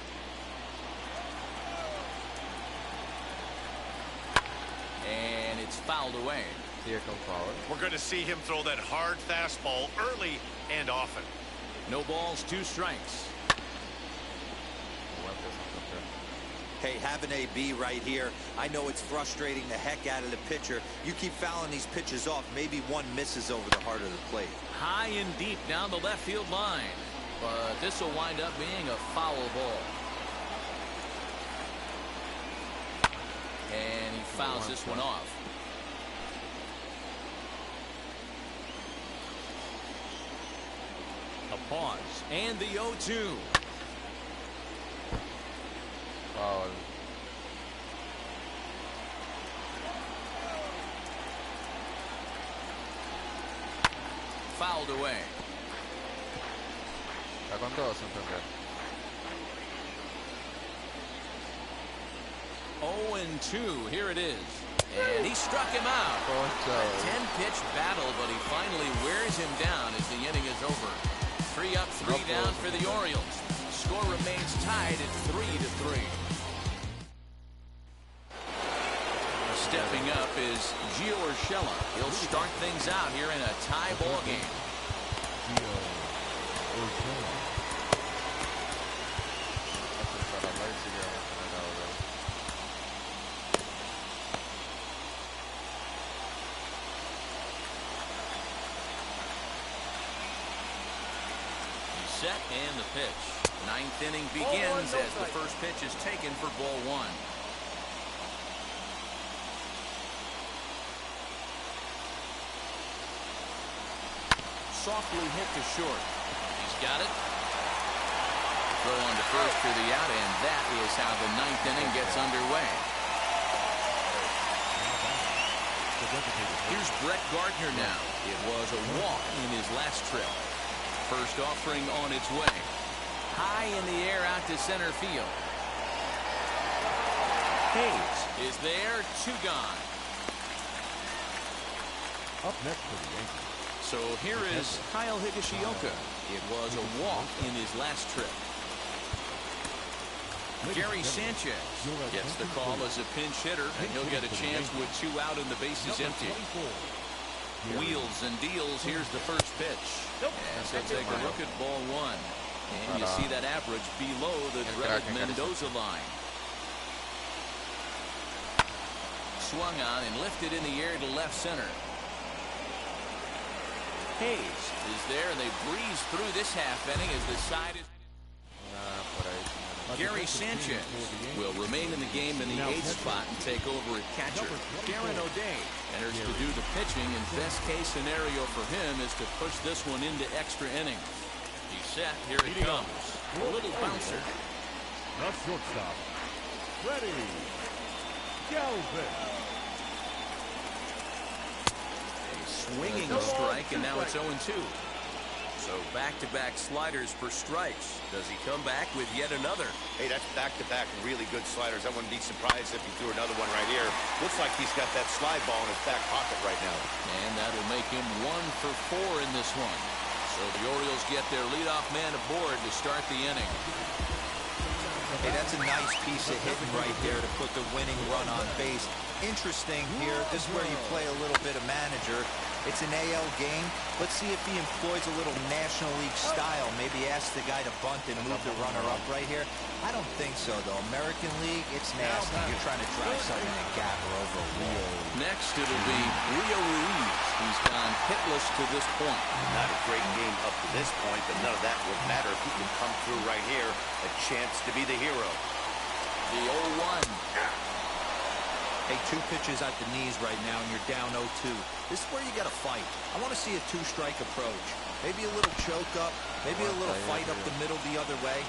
And it's fouled away. Here comes foul. We're going to see him throw that hard fastball early and often. No balls, 2 strikes. Aguanta Santander. Hey, have an AB right here. I know it's frustrating the heck out of the pitcher. You keep fouling these pitches off, maybe one misses over the heart of the plate. High and deep down the left field line. But this will wind up being a foul ball. And he fouls this one off. A pause. And the 0-2. Foul. Fouled away. Está con todo Santander. 0-2. Here it is. And he struck him out. A 10-pitch battle, but he finally wears him down as the inning is over. 3 up, 3 down for the Orioles. Score remains tied at 3-3. Step up is Gio Urshela. He'll start things out here in a tie ball game. Set and the pitch. Ninth inning begins as the first pitch is taken for ball one. Softly hit to short. He's got it. Throw on to first for the out, and that is how the ninth inning gets underway. Here's Brett Gardner now. It was a walk in his last trip. First offering on its way. High in the air out to center field. Hayes is there, 2 gone. Up next for the Yankees. So here is Kyle Higashioka. It was a walk in his last trip. Gary Sanchez gets the call as a pinch hitter, and he'll get a chance with 2 out and the bases empty. Wheels and deals. Here's the first pitch. As he'll take a look at ball one. And you see that average below the dreaded Mendoza line. Swung on and lifted in the air to left center. Hayes is there, and they breeze through this half inning as the side is. Gary Sanchez will remain in the game in the 8th spot and take over at catcher. Darren O'Day enters to do the pitching, and best case scenario for him is to push this one into extra innings. He's set. Here it comes. A little bouncer. The shortstop, ready. Galvin. A swinging strike, and now it's 0-2. So back-to-back sliders for strikes. Does he come back with yet another? Hey, that's back-to-back really good sliders. I wouldn't be surprised if he threw another one right here. Looks like he's got that slide ball in his back pocket right now. And that'll make him 1 for 4 in this one. So the Orioles get their leadoff man aboard to start the inning. Hey, that's a nice piece of hitting right there to put the winning run on base. Interesting here. This is where you play a little bit of manager. It's an AL game. Let's see if he employs a little National League style. Maybe ask the guy to bunt and move the runner up right here. I don't think so, though. American League, it's nasty. You're trying to drive something in a gap or over a wall. Next, it'll be Julio Ruiz. He's gone hitless to this point. Not a great game up to this point, but none of that would matter if he can come through right here. A chance to be the hero. The 0-1. Hey, 2 pitches at the knees right now, and you're down 0-2. This is where you got to fight. I want to see a 2-strike approach. Maybe a little choke up, maybe a little fight up the middle the other way.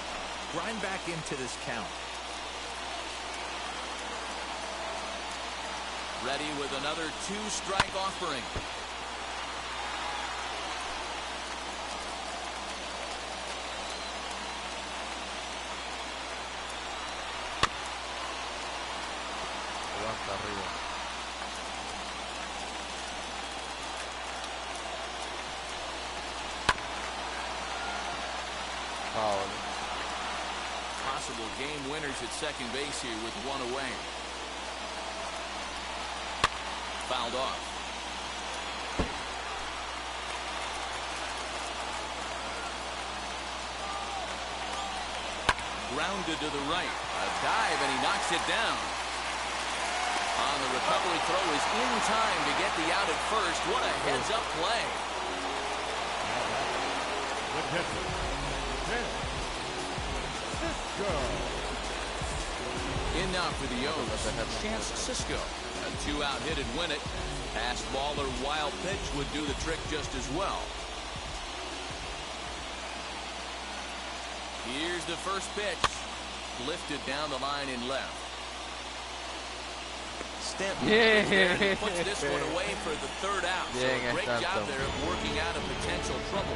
Grind back into this count. Ready with another 2-strike offering. Arriba. Foul. Possible game winners at second base here with 1 away. Fouled off. Grounded to the right. A dive, and he knocks it down. On the recovery throw is in time to get the out at first. What a heads-up play. In now for the O's. Chance Cisco. A 2-out hit and win it. Pass ball or wild pitch would do the trick just as well. Here's the first pitch. Lifted down the line in left. Stanton puts this one away for the 3rd out. So a great job there of working out of potential trouble.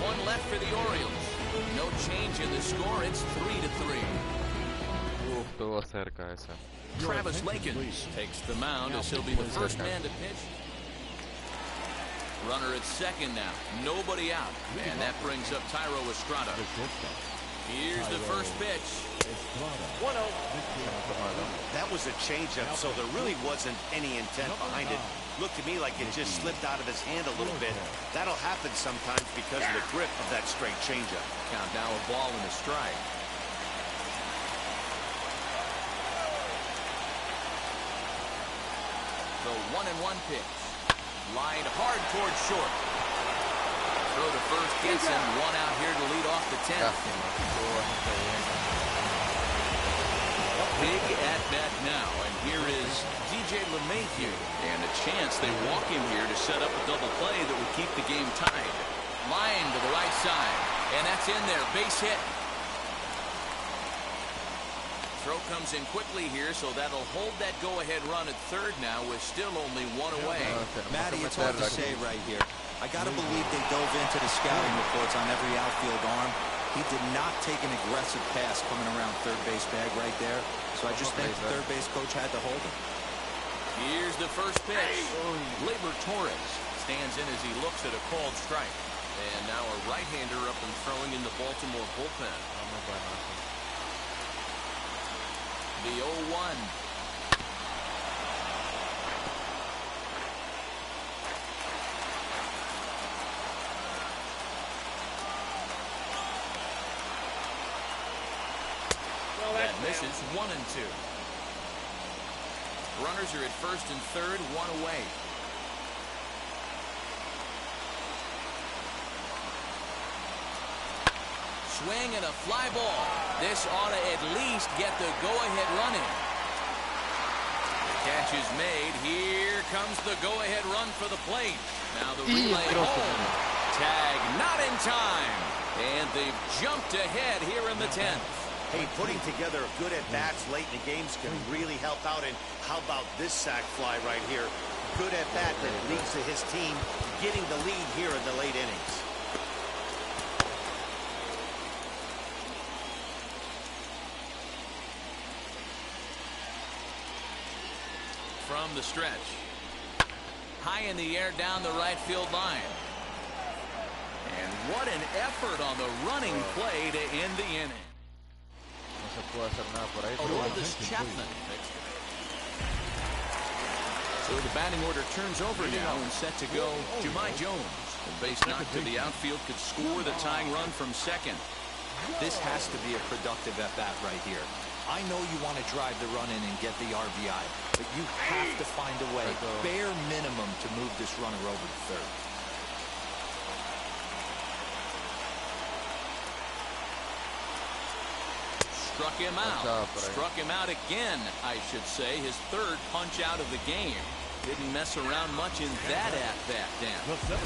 1 left for the Orioles. No change in the score. It's 3-3. Estuvo cerca esa. Travis Lakins takes the mound as he'll be the first man to pitch. Runner at second now. Nobody out. And that brings up Tyro Estrada. Here's the first pitch. 1-0. That was a changeup, so there really wasn't any intent behind it. Looked to me like it just slipped out of his hand a little bit. That'll happen sometimes because of the grip of that straight changeup. Count now a ball and a strike. The 1-1 pitch. Line hard towards short. Throw to first gets him. One out here to lead off the 10th. Big at bat now, and here is DJ LeMahieu, and a chance they walk him here to set up a double play that would keep the game tied. Line to the right side, and that's in there. Base hit. Throw comes in quickly here, so that'll hold that go-ahead run at third now with still only one away. Matty, it's hard to say right here. I gotta believe they dove into the scouting reports on every outfield arm. He did not take an aggressive pass coming around third base bag right there, so I just think the third base coach had to hold him. Here's the first pitch. Gleyber Torres stands in as he looks at a called strike. And now a right-hander up and throwing in the Baltimore bullpen. The 0-1. That misses. 1-2. Runners are at first and third, one away. Swing and a fly ball. This ought to at least get the go-ahead run in. The catch is made. Here comes the go-ahead run for the plate. Now the relay home. Tag not in time. And they've jumped ahead here in the 10th. Hey, putting together good at-bats late in the games can really help out. And how about this sac fly right here? Good at-bat that leads to his team getting the lead here in the late innings. From the stretch. High in the air down the right field line. And what an effort on the running play to end the inning. Aroldis Chapman fixed it. So the batting order turns over now and set to go. Jahmai Jones, the base knock to the outfield, could score the tying run from second. This has to be a productive at-bat right here. I know you want to drive the run in and get the RBI, but you have to find a way, bare minimum, to move this runner over to third. Struck him out. Struck him out again, I should say. His third punch out of the game. Didn't mess around much in that at-bat, Dan.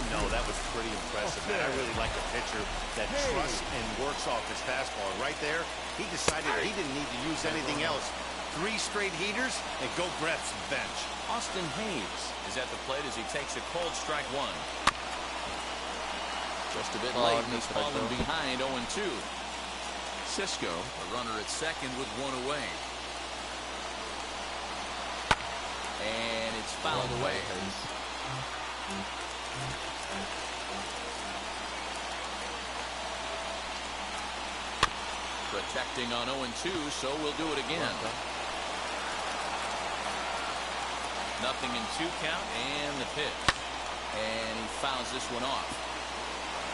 No, that was pretty impressive, man. I really like a pitcher that trusts and works off his fastball. Right there, he decided he didn't need to use anything else. 3 straight heaters and go grab some bench. Austin Hayes is at the plate as he takes a cold strike one. Just a bit late, and he's fallen behind 0-2. Cisco, a runner at second with one away. And it's fouled away. Protecting on 0-2, so we'll do it again. Nothing in 2 count, and the pitch. And he fouls this one off.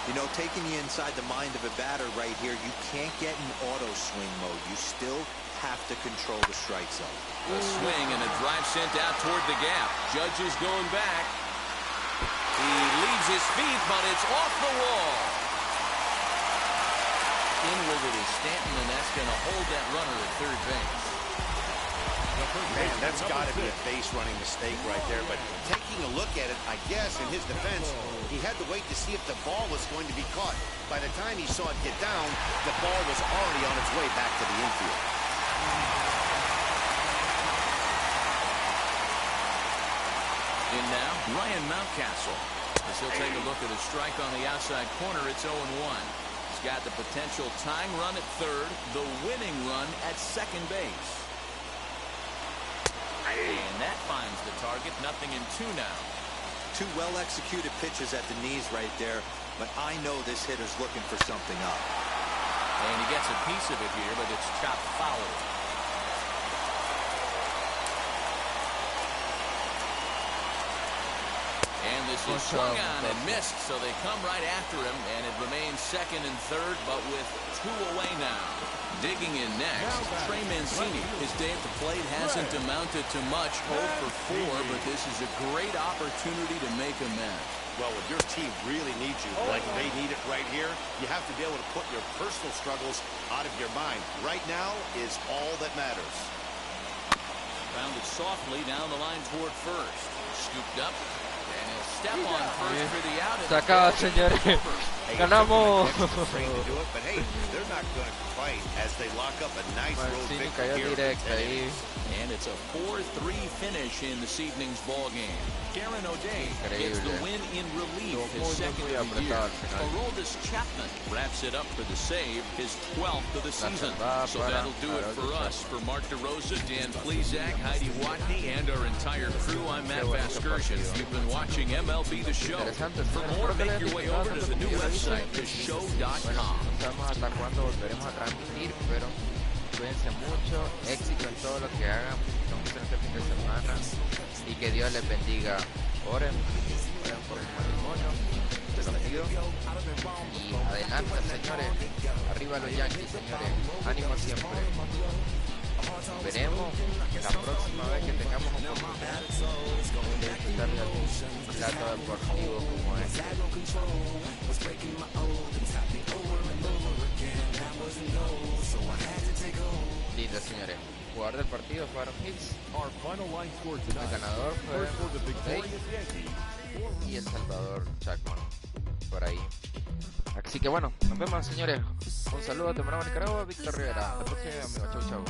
You know, taking you inside the mind of a batter right here, you can't get in auto swing mode. You still have to control the strike zone. A swing and a drive sent out toward the gap. Judge is going back. He leaves his feet, but it's off the wall. In with it is Stanton, and that's going to hold that runner at third base. Man, that's got to be a base running mistake right there. But taking a look at it, I guess, in his defense, he had to wait to see if the ball was going to be caught. By the time he saw it get down, the ball was already on its way back to the infield. In now, Ryan Mountcastle. As he'll take a look at a strike on the outside corner, it's 0-1. He's got the potential tying run at third, the winning run at second base. And that finds the target. Nothing in 2 now. 2 well-executed pitches at the knees right there, but I know this hitter's looking for something up. And he gets a piece of it here, but it's chopped foul. And this is swung on and missed, so they come right after him, and it remains second and third, but with 2 away now. Digging in next, Trey Mancini. His day at the plate hasn't amounted to much, 0 for 4, but this is a great opportunity to make amends. Well, when your team really needs you, like they need it right here, you have to be able to put your personal struggles out of your mind. Right now is all that matters. Rounded softly down the line toward first. Scooped up. And he'll step on first for the out. Sacada, señores. Ganamos. But hey, they're not going to complain as they lock up a nice road victory here. And it's a 4-3 finish in this evening's ball game. Karen O'Day gets the win in relief, his second of the year. Aroldis Chapman wraps it up for the save, his 12th of the season. So that'll do it for us. For Mark DeRosa, Dan Plesac, Heidi Watney, and our entire crew, I'm Matt Vasgersian. You've been watching MLB The Show. For more, make your way over to the new website, theshow.com. Cuídense mucho, éxito en todo lo que hagan, vamos a hacer este fin de semana y que Dios les bendiga. Oren por su matrimonio, se los pido. Y adelante, señores, arriba los Yankees, señores, ánimo siempre. Veremos la próxima vez que tengamos un oportunidad de disfrutar de algún plato deportivo como este. Linda, señores. Jugador del partido fue Aaron Hicks. El ganador fue Dave y El Salvador Chapman por ahí. Así que bueno, nos vemos, señores. Un saludo a Nicaragua, Víctor Rivera. Hasta la próxima, amigos. Chau, chau.